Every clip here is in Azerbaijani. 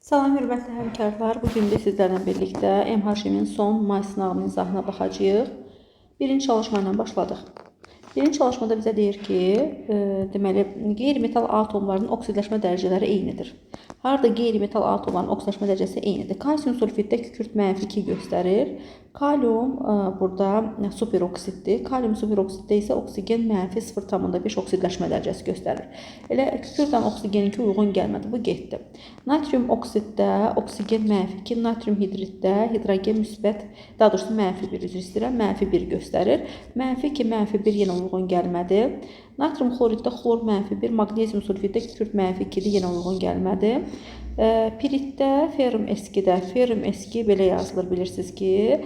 Salam hörmətli həmkarlar. Bugün də sizlərlə birlikdə MHŞ-in son may sınavının izahına baxacağıq. Birinci çalışma ilə başladıq. Birinci çalışmada bizə deyir ki, deməli, qeyri-metal atomlarının oksidləşmə dərəcələri eynidir. Harada qeyri-metal atomların oksidləşmə dərəcəsi eynidir? Kalsium sulfiddə kükürt -2 göstərir. Kalium burada superoksiddir. Kalium superoksiddə isə oksigen -0,5 oksidləşmə dərəcəsi göstərir. Elə kükürtlə oksigeninki uyğun gəlmədi. Bu getdi. Natrium oksiddə oksigen -2, natrium hidritdə hidrogen müsbət, daha doğrusu -1 üzr istəyirəm, -1 göstərir. -2, -1 yenə uyğun gəlmədi. Natrium xloriddə xlor -1, maqnezium sulfiddə kükürt -2-dir, yenə uyğun gəlmədi. Piritdə ferrum eskidə, ferrum eski belə yazılır, bilirsiniz ki,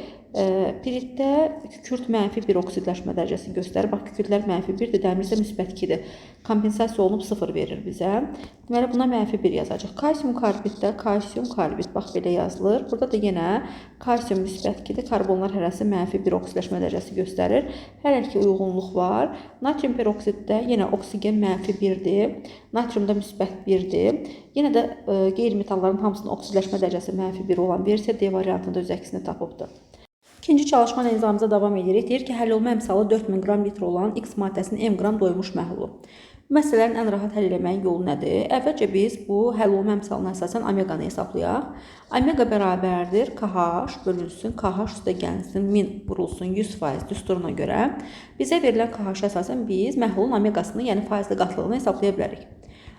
piritdə kükürt -1 oksidləşmə dərəcəsi göstərir. Bax, kükürtlər -1-dir, dəmir isə -2-dir. Kompensasiya olunub 0 verir bizə. Deməli, buna -1 yazacaq. Kalsium karbiddə, kalsium karbid, bax, belə yazılır. Burada da yenə kalsium -2-dir, karbonlar hərəsi -1 oksidləşmə dərəcəsi göstərir. Hər iki uyğunluq var. Natrium peroksiddə yenə oksigen -1-dir, natriumda -1-dir. Yenə də qeyri-metalların hamısının oksidləşmə dərəcəsi -1 olan versiya D variantında öz əksini tapıbdır. İkinci çalışma ilə izahımıza davam edirik. Deyir ki, həll olma əmsalı 4000 qram litr olan X maddəsinin m qram doymuş məhlulu. Bu məsələlərin ən rahat həll eləməyin yolu nədir? Əvvəlcə biz bu həll olma əmsalına əsasən omeqanı hesablayaq. Omega bərabərdir KH bölünsün, KH üstə gəlsin, 1000 vurulsun 100% düsturuna görə. Bizə verilən KH-a əsasən biz məhlulun omeqasını, yəni faizli qatlılığını hesablaya bilərik.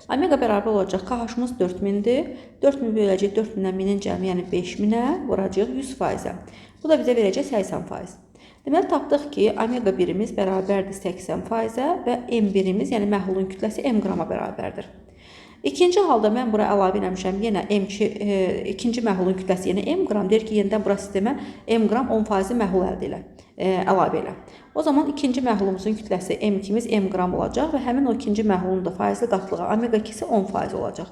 Omega bərabər olacaq, KH-ımız 4000-dir. 4000 böləcək 4000-dən 1000-in cəmi, yəni 5000-ə vuracaq 100%-ə. Bu da bizə verəcək 80%. Deməli, tapdıq ki, omega birimiz bərabərdir 80%-ə və M1-imiz, yəni məhlulun kütləsi m qrama bərabərdir. İkinci halda mən bura əlavə eləmişəm, yenə ikinci məhlulun kütləsi yenə m qram, deyir ki, yenidən bura sistemə m qram 10% məhlul əldə elə, əlavə elə. O zaman ikinci məhlulumuzun kütləsi m2-miz m qram olacaq və həmin o ikinci məhlulun da faizli qatlığı omega 2-si 10% olacaq.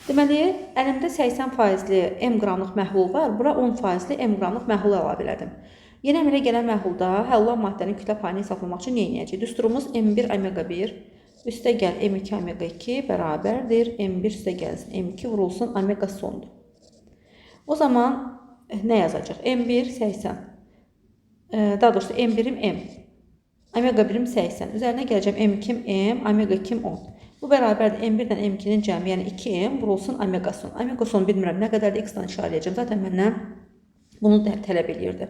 Deməli, əlimdə 80%-li m qramlıq məhlul var, bura 10%-li m qramlıq məhlul əlavə elədim. Yenə əmələ gələn məhlulda həll olan maddənin kütlə payını hesablamaq üçün nə edəcəyik? Düsturumuz m1 omega 1 üstə gəl m2 omega 2 bərabərdir m1 üstə gəlsin m2 vurulsun omega sondur. O zaman nə yazacaq? m1 80. Daha doğrusu m1-im m. Omega 1-im 80. Üzərinə gələcəm m2-im m, omega 2-im 10. Bu bərabərdir m1-dən m2-nin cəmi, yəni 2m vurulsun omega son. Omega son bilmirəm, nə qədər də x-dan işarələyəcəm. Zaten məndən bunu tələb edirdi.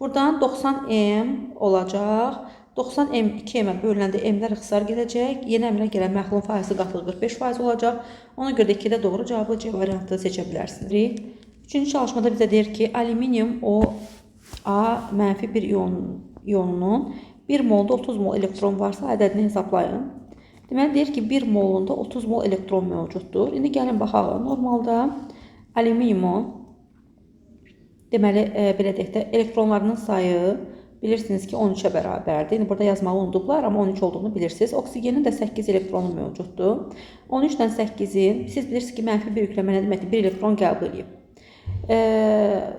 Buradan 90m olacaq. 90m 2m-ə bölüləndə m-lər ixtisar gedəcək. Yeni əmrə gələn məhlulun faizli qatlığı 45% olacaq. Ona görə də 2-də doğru cavabı C variantını seçə bilərsiniz. Üçüncü çalışmada bizə deyir ki, alüminium -1 ionunun 1 molda 30 mol elektron varsa ədədini hesablayın. Deməli, deyir ki, 1 molunda 30 mol elektron mövcuddur. İndi gəlin baxaq. Normalda alüminiumun, deməli, belə deyək də, elektronlarının sayı bilirsiniz ki, 13-ə bərabərdir. İndi burada yazmalı unudublar, amma 13 olduğunu bilirsiniz. Oksigenin də 8 elektronu mövcuddur. 13-dən 8-in, siz bilirsiniz ki, -1 yükləmə nə deməkdir? 1 elektron qəbul edib.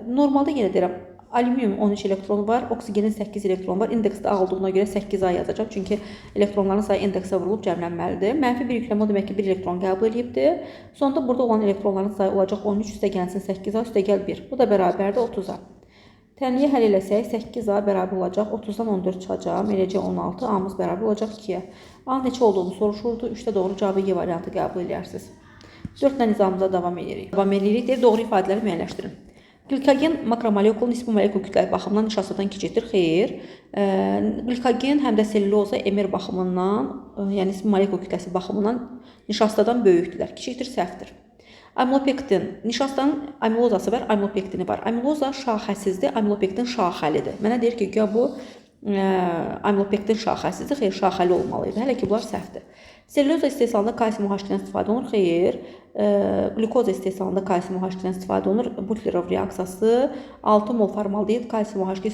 Normalda yenə deyirəm, alüminium 13 elektronu var, oksigenin 8 elektronu var. İndeksdə A olduğuna görə 8A yazacaq. Çünki elektronların sayı indeksə vurulub cəmlənməlidir. -1 yükləmə o demək ki, 1 elektron qəbul edibdir. Sonda burada olan elektronların sayı olacaq 13 üstə gəlsin 8A üstə gəl 1. Bu da bərabərdir 30-a. Tənliyə həll eləsək 8A bərabər olacaq 30-dan 14 çıxacaq. Eləcə 16, A-mız bərabər olacaq 2-yə. A neçə olduğunu soruşurdu. 3-də doğru cavabı Y variantı qəbul edirsiniz. 4-dən nizamımıza davam edirik. Deyir, doğru ifadələri müəyyənləşdirin. Glikogen makromolekul nisbi molekul kütləvi baxımından nişastadan kiçikdir. Xeyr. Glikogen həm də selluloza emer baxımından, yəni nisbi molekul kütləsi baxımından nişastadan böyükdürlər. Kiçikdir, səhvdir. Amilopektin, nişastanın amilozası var, amilopektini var. Amiloza şaxəsizdir, amilopektin şaxəlidir. Mənə deyir ki, bu amilopektin şaxəsizdir, xeyr, şaxəli olmalıydı. Hələ ki, bunlar səhvdir. Selluloza istehsalında kalsium OH2-dən istifadə olunur, xeyr. Glukoza istehsalında kalsium OH2-dən istifadə olunur. Butlerov reaksiyası 6 mol formaldehid kalsium OH2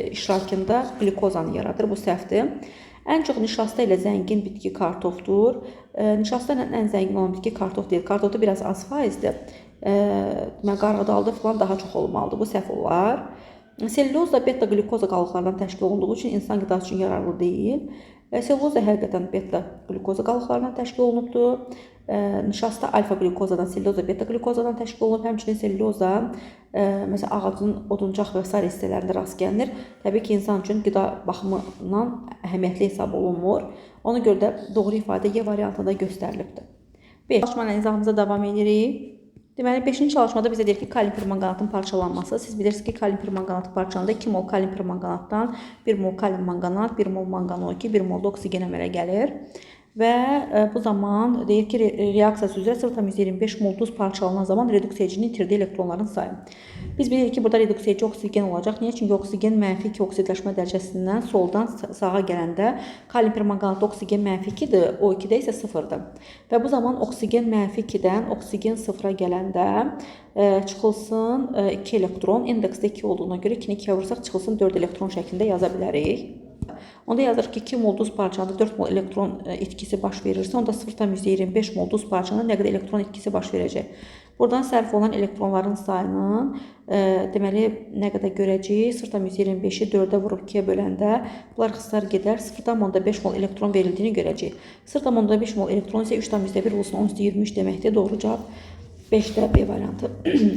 iştirakında glukozanı yaradır, bu səhvdir. Ən çox nişasta ilə zəngin bitki kartofdur. Nişasta ilə ən zəngin olan bitki kartof deyil. Kartofda biraz az faizdir. Qarğıdalda falan daha çox olmalıdır. Bu səhv olar. Selluloza beta-glukoza qalıqlarından təşkil olunduğu üçün insan qidası üçün yararlı deyil. Selluloza həqiqətən beta qlükoza qalıqlarından təşkil olunubdur. Nişasta alfa qlükozadan, selluloza beta qlükozadan təşkil olunub. Həmçinin selluloza məsələn ağacın oduncaq və sair hissələrində rast gəlinir. Təbii ki, insan üçün qida baxımından əhəmiyyətli hesab olunmur. Ona görə də doğru ifadə Y variantında göstərilibdir. 5. Çalışma izahımıza davam edirik. Deməli, 5-ci çalışmada bizə deyir ki, kalium permanganatın parçalanması. Siz bilirsiniz ki, kalium permanganatı parçalananda 2 mol kalium permanganatdan 1 mol kalium manganat, 1 mol mangan-12, 1 mol da oksigen əmələ gəlir. Və bu zaman deyir ki, reaksiyası üzrə 0,25 mol duz parçalanan zaman reduksiyacının itirdiyi elektronların sayı. Biz bilirik ki, burada reduksiyaci oksigen olacaq. Niyə? Çünki oksigen mənfi 2 oksidləşmə dərəcəsindən soldan sağa gələndə kalium permanganatda oksigen mənfi 2-dir, O2-də isə 0-dır. Və bu zaman oksigen mənfi 2-dən oksigen 0-a gələndə çıxılsın 2 elektron. İndeksdə 2 olduğuna görə 2-ni 2-yə vursaq çıxılsın 4 elektron şəklində yaza bilərik. Onda yazır ki, 2 mol duz parçalanda 4 mol elektron itkisi baş verirsə, onda 0,25 mol duz parçalanda nə qədər elektron itkisi baş verəcək? Buradan sərf olan elektronların sayının deməli nə qədər görəcəyik? 0,25-i 4-ə vurub 2-yə böləndə bunlar xısar gedər. 0,5 mol elektron verildiyini görəcəyik. 0,5 mol elektron isə 3,1 olsun 10-23 deməkdir. Doğru cavab 5-də B variantı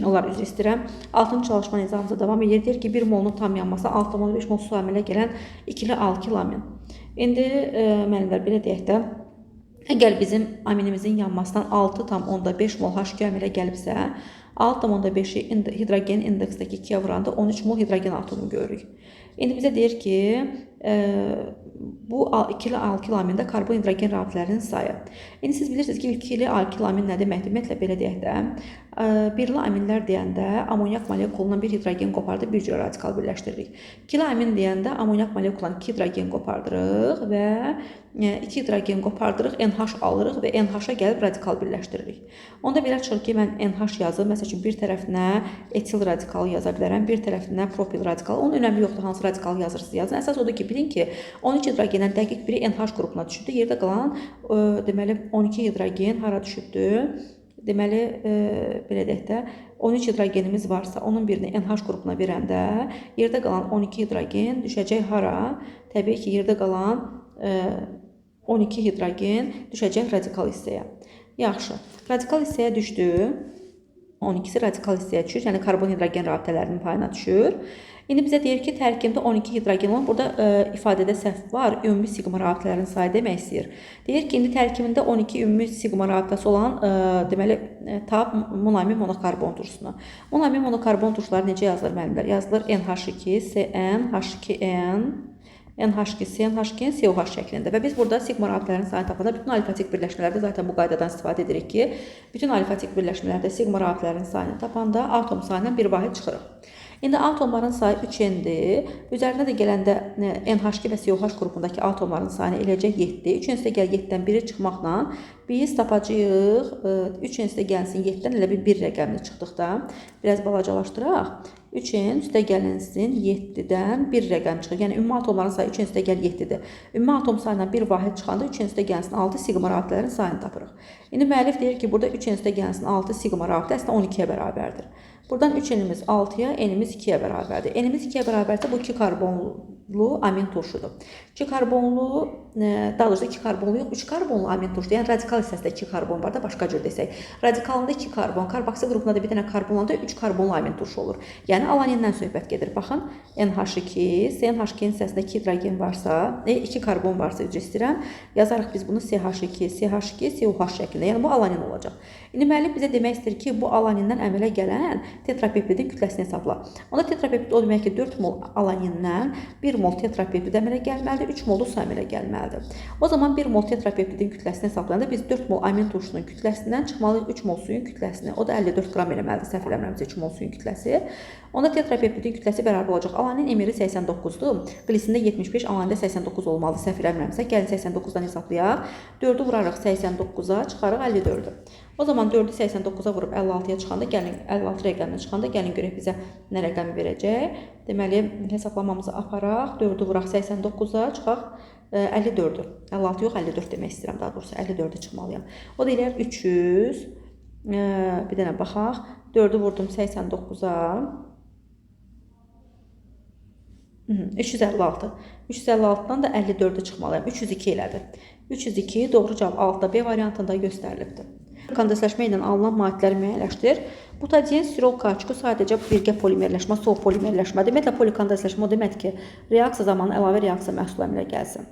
olar, üzr istəyirəm. 6-cı çalışma nizamımıza davam edir. Deyir ki, 1 molun tam yanması 6,5 mol su əmələ gələn ikili alkilamin. İndi müəllimlər belə deyək də, əgər bizim aminimizin yanmasından 6,5 mol H2 əmələ gəlibsə, 6,5-i hidrogen indeksdəki 2-yə vuranda 13 mol hidrogen atomu görürük. İndi bizə deyir ki, bu ikili alkilamində karbon hidrogen rabitələrinin sayı. İndi siz bilirsiniz ki, ikili alkilamin nə deməkdir? Ümumiyyətlə belə deyək də, birli aminlər deyəndə amonyak molekulundan bir hidrogen qopardıb bir cürə radikal birləşdiririk. İkili amin deyəndə amonyak molekulundan 2 hidrogen qopardırıq və 2 hidrogen qopardırıq, NH alırıq və NH-a gəlib radikal birləşdiririk. Onda belə çıxır ki, mən NH yazıb, məsəl üçün bir tərəfinə etil radikalı yaza bilərəm, bir tərəfinə propil radikalı. Onun önəmi yoxdur, hansı radikalı yazırsınız yazın. Əsas odur ki, bilin ki, 12 hidrogendən dəqiq biri NH qrupuna düşübdür. Yerdə qalan deməli 12 hidrogen hara düşübdür? Deməli belə deyək də 13 hidrogenimiz varsa, onun birini NH qrupuna verəndə yerdə qalan 12 hidrogen düşəcək hara? Təbii ki, yerdə qalan 12 hidrogen düşəcək radikal hissəyə. Yaxşı, radikal hissəyə düşdü. 12-si radikal hissəyə düşür, yəni karbon hidrogen rabitələrinin payına düşür. İndi bizə deyir ki, tərkibində 12 hidrogen olan, burada ifadədə səhv var, ümumi siqma rabitələrin sayı demək istəyir. Deyir ki, indi tərkibində 12 ümumi siqma rabitəsi olan, deməli, tab monoamin monokarbon turşusuna. Monoamin monokarbon turşuları necə yazılır müəllimlər? Yazılır NH2, CN, H2N, NH2, CNH2, COH şəklində. Və biz burada siqma rabitələrin sayını tapanda bütün alifatik birləşmələrdə zaten bu qaydadan istifadə edirik ki, bütün alifatik birləşmələrdə siqma rabitələrin sayını tapanda atom sayından bir vahid çıxırıq. İndi atomların sayı 3N-dir. Üzərinə də gələndə NH2 və COH qrupundakı atomların sayını eləyəcək 7. 3N üstə gəl 7-dən 1-i çıxmaqla biz tapacağıq. 3N üstə gəlsin 7-dən elə bir 1 rəqəmini çıxdıqda biraz balacalaşdıraq. 3N üstə gəlinsin 7-dən 1 rəqəm çıxır. Yəni ümumi atomların sayı 3N üstə gəl 7-dir. Ümumi atom sayından bir vahid çıxanda 3N üstə gəlsin 6 siqma rabitələrin sayını tapırıq. İndi müəllif deyir ki, burada 3N üstə gəlsin 6 siqma rabitə əslində 12-yə bərabərdir. Buradan 3N'imiz 6-ya, N'imiz 2-yə bərabərdir. N'imiz 2-yə bərabərsə bu 2 karbonlu amin turşudur. 2 karbonlu, daha doğrusu 2 karbonlu yox, 3 karbonlu amin turşudur. Yəni radikal hissəsində 2 karbon var da, başqa cür desək. Radikalında 2 karbon, karboksil qrupunda da bir dənə karbon olanda 3 karbonlu amin turşu olur. Yəni alanindən söhbət gedir. Baxın, NH2, CNH2-nin hissəsində 2 hidrogen varsa, 2 karbon varsa, üzr istəyirəm, yazarıq biz bunu CH2, CH2, COH şəklində. Yəni bu alanin olacaq. İndi müəllif bizə demək istəyir ki, bu alanindən əmələ gələn tetrapeptidin kütləsini hesabla. Onda tetrapeptid o demək ki, 4 mol alanindən 1 mol tetrapeptid əmələ gəlməlidir, 3 mol da su əmələ gəlməlidir. O zaman 1 mol tetrapeptidin kütləsini hesablayanda biz 4 mol amin turşusunun kütləsindən çıxmalıyıq 3 mol suyun kütləsini. O da 54 qram eləməlidir, səhv eləmirəmsə 3 mol suyun kütləsi. Onda tetrapeptidin kütləsi bərabər olacaq. Alanin emiri 89-dur, qlisində 75, alanində 89 olmalıdır, səhv eləmirəmsə. Gəlin 89-dan hesablayaq. 4-ü vurarıq 89-a, çıxarıq 54-ü. O zaman 4-ü 89-a vurub 56-ya çıxanda, gəlin 56 rəqəminə çıxanda, gəlin görək bizə nə rəqəmi verəcək. Deməli, hesablamamızı aparaq, 4-ü vuraq 89-a, çıxaq 54-ü. 56 yox, 54 demək istəyirəm, daha doğrusu 54-ü çıxmalıyam. O da eləyər 300, bir dənə baxaq, 4-ü vurdum 89-a, 356. 356-dan da 54-ü çıxmalıyam. 302 elədir. 302 doğru cavab altta B variantında göstərilibdir. Kondensləşmə ilə alınan maddələri müəyyənləşdir. Butadiyen sirol kauçuku sadəcə birgə polimerləşmə, soğuk polimerləşmə. Ümumiyyətlə polikondensləşmə o deməkdir ki, reaksiya zamanı əlavə reaksiya məhsulu əmələ gəlsin.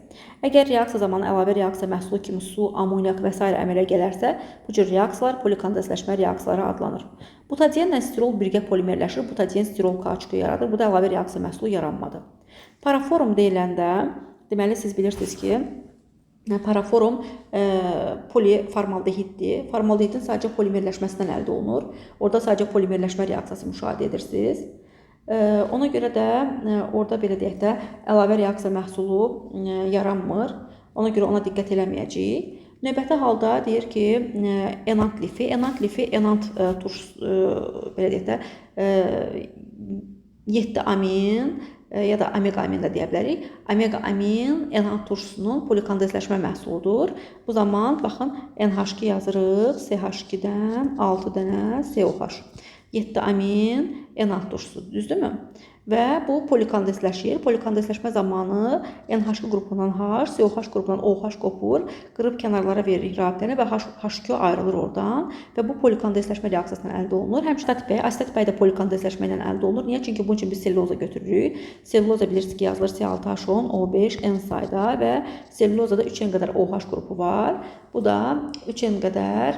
Əgər reaksiya zamanı əlavə reaksiya məhsulu kimi su, amoniak və s. əmələ gələrsə, bu cür reaksiyalar polikondensləşmə reaksiyaları adlanır. Butadiyenlə stirol birgə polimerləşir, butadiyen stirol kauçuku yaradır. Bu da əlavə reaksiya məhsulu yaranmadır. Paraforum deyiləndə, deməli siz bilirsiniz ki, paraforum poliformaldehiddir. Formaldehidin sadəcə polimerləşməsindən əldə olunur. Orada sadəcə polimerləşmə reaksiyası müşahidə edirsiniz. Ona görə də orada belə deyək də əlavə reaksiya məhsulu yaranmır. Ona görə ona diqqət eləməyəcəyik. Növbəti halda deyir ki, enant lifi, enant belə deyək də 7 amin ya da omega amin də deyə bilərik. Omega amin enant turşusunun polikondensləşmə məhsuludur. Bu zaman baxın NH2 yazırıq. CH2-dən 6 dənə COH. 7 amin enant turşusu, düzdürmü? Və bu polikondensləşir. Polikondensləşmə zamanı NH2 qrupundan H, COH qrupundan OH qopur, qırıb kənarlara veririk rabitəni və H2 ayrılır oradan və bu polikondensləşmə reaksiyasından əldə olunur. Həm asetat bəy, asetat bəy də polikondensləşmə ilə əldə olunur. Niyə? Çünki bunun üçün biz selluloza götürürük. Selluloza bilirsiniz ki, yazılır C6H10, O5, N sayda və sellulozada 3N qədər OH qrupu var. Bu da 3N qədər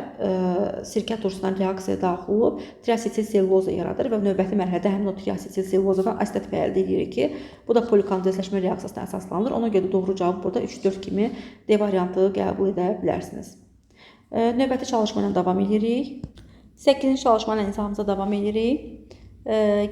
sirkə turşusundan reaksiyaya daxil olub triasetil selluloza yaradır və növbəti mərhələdə həmin o triasetil sellulozadan asetat bəy əldə edirik ki, bu da polikondensləşmə reaksiyasına əsaslanır. Ona görə doğru cavab burada 3-4 kimi D variantı qəbul edə bilərsiniz. Növbəti çalışma ilə davam edirik. 8-ci çalışma ilə izahımıza davam edirik.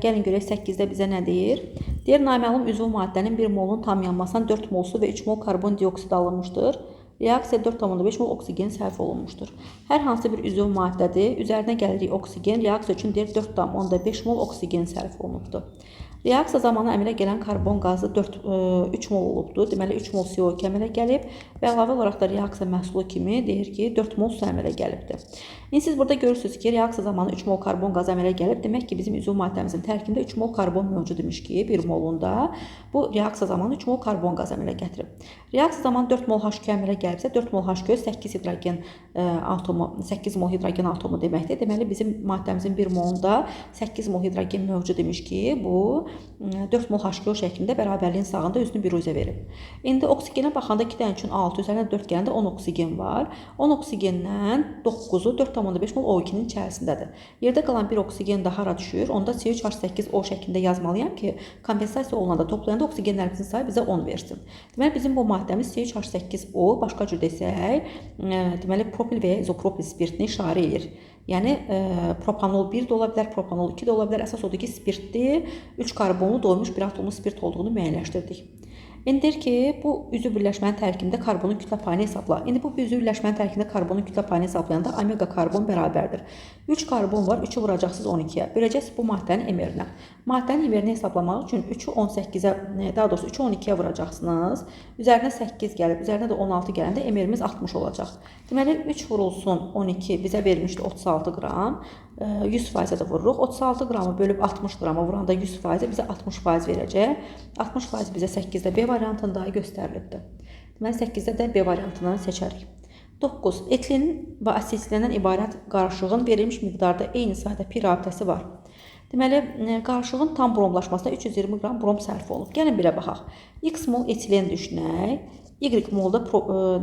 Gəlin görək 8-də bizə nə deyir? Deyir, naməlum üzv maddənin 1 molun tam yanmasından 4 mol su və 3 mol karbon dioksid alınmışdır. Reaksiya 4,5 mol oksigen sərf olunmuşdur. Hər hansı bir üzv maddədir. Üzərinə gəlirik oksigen. Reaksiya üçün deyir 4,5 mol oksigen sərf olunubdur. Reaksiya zamanı əmələ gələn karbon qazı 3 mol olubdur. Deməli 3 mol CO2 əmələ gəlib və əlavə olaraq da reaksiya məhsulu kimi deyir ki 4 mol su əmələ gəlibdir. İndi siz burada görürsünüz ki, reaksiya zamanı 3 mol karbon qazı əmələ gəlib. Demək ki, bizim üzv maddəmizin tərkibində 3 mol karbon mövcud imiş ki, 1 molunda bu reaksiya zamanı 3 mol karbon qazı əmələ gətirib. Reaksiya zamanı 4 mol H2 əmələ gəlibsə, 4 mol H2 8 hidrogen atomu, 8 mol hidrogen atomu deməkdir. Deməli bizim maddəmizin 1 molunda 8 mol hidrogen mövcud imiş ki, bu 4 mol H2O şəklində bərabərliyin sağında özünü biruzə verib. İndi oksigenə baxanda 2 dənə üçün 6, üzərinə 4 gələndə 10 oksigen var. 10 oksigendən 9-u 4,5 mol O2-nin içərisindədir. Yerdə qalan 1 oksigen də hara düşür? Onda CH8O şəklində yazmalıyam ki, kompensasiya olunanda toplayanda oksigenlərimizin sayı bizə 10 versin. Deməli bizim bu maddəmiz CH8O, başqa cür desək, deməli propil və ya izopropil spiritini işarə edir. Yəni propanol 1 də ola bilər, propanol 2 də ola bilər. Əsas odur ki, spirtli 3 karbonlu doymuş bir atomlu spirt olduğunu müəyyənləşdirdik. İndi deyir ki, bu üzv birləşmənin tərkibində karbonun kütlə payını hesabla. İndi bu üzv birləşmənin tərkibində karbonun kütlə payını hesablayanda omega karbon bərabərdir. 3 karbon var, 3-ü vuracaqsınız 12-yə. Böləcəksiniz bu maddənin emerinə. Maddənin emerini hesablamaq üçün 3-ü 18-ə, daha doğrusu 3-ü 12-yə vuracaqsınız. Üzərinə 8 gəlib, üzərinə də 16 gələndə emerimiz 60 olacaq. Deməli 3 vurulsun 12 bizə vermişdi 36 qram. 100% də vururuq. 36 qramı bölüb 60 qrama vuranda 100% bizə 60% verəcək. 60% bizə 8-də B variantında göstərilibdir. Deməli 8-də də B variantından seçərik. 9. Etilin və asetildən ibarət qarışığın verilmiş miqdarda eyni sayda pi rabitəsi var. Deməli, qarışığın tam bromlaşmasına 320 qram brom sərf olunub. Gəlin belə baxaq. X mol etilen düşünək. Y molda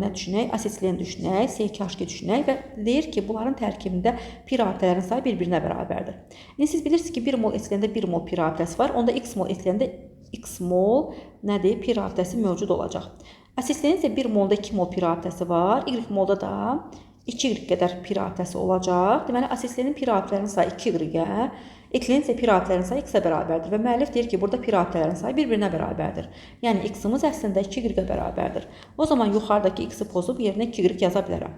nə düşünək? Asetilen düşünək, C2H2 düşünək və deyir ki, bunların tərkibində pi rabitələrin sayı bir-birinə bərabərdir. İndi siz bilirsiniz ki, 1 mol etilendə 1 mol pi rabitəsi var. Onda X mol etilendə X mol nədir? Pi rabitəsi mövcud olacaq. Asetilenin isə 1 molda 2 mol pi rabitəsi var. Y molda da 2Y qədər pi rabitəsi olacaq. Deməli, asetilenin pi rabitələrinin sayı 2Y-ə, etilenin isə pi rabitələrinin sayı X-ə bərabərdir və müəllif deyir ki, burada pi rabitələrin sayı bir-birinə bərabərdir. Yəni, X-ımız əslində 2Y-ə bərabərdir. O zaman yuxarıdakı X-i pozub yerinə 2Y yaza bilərəm.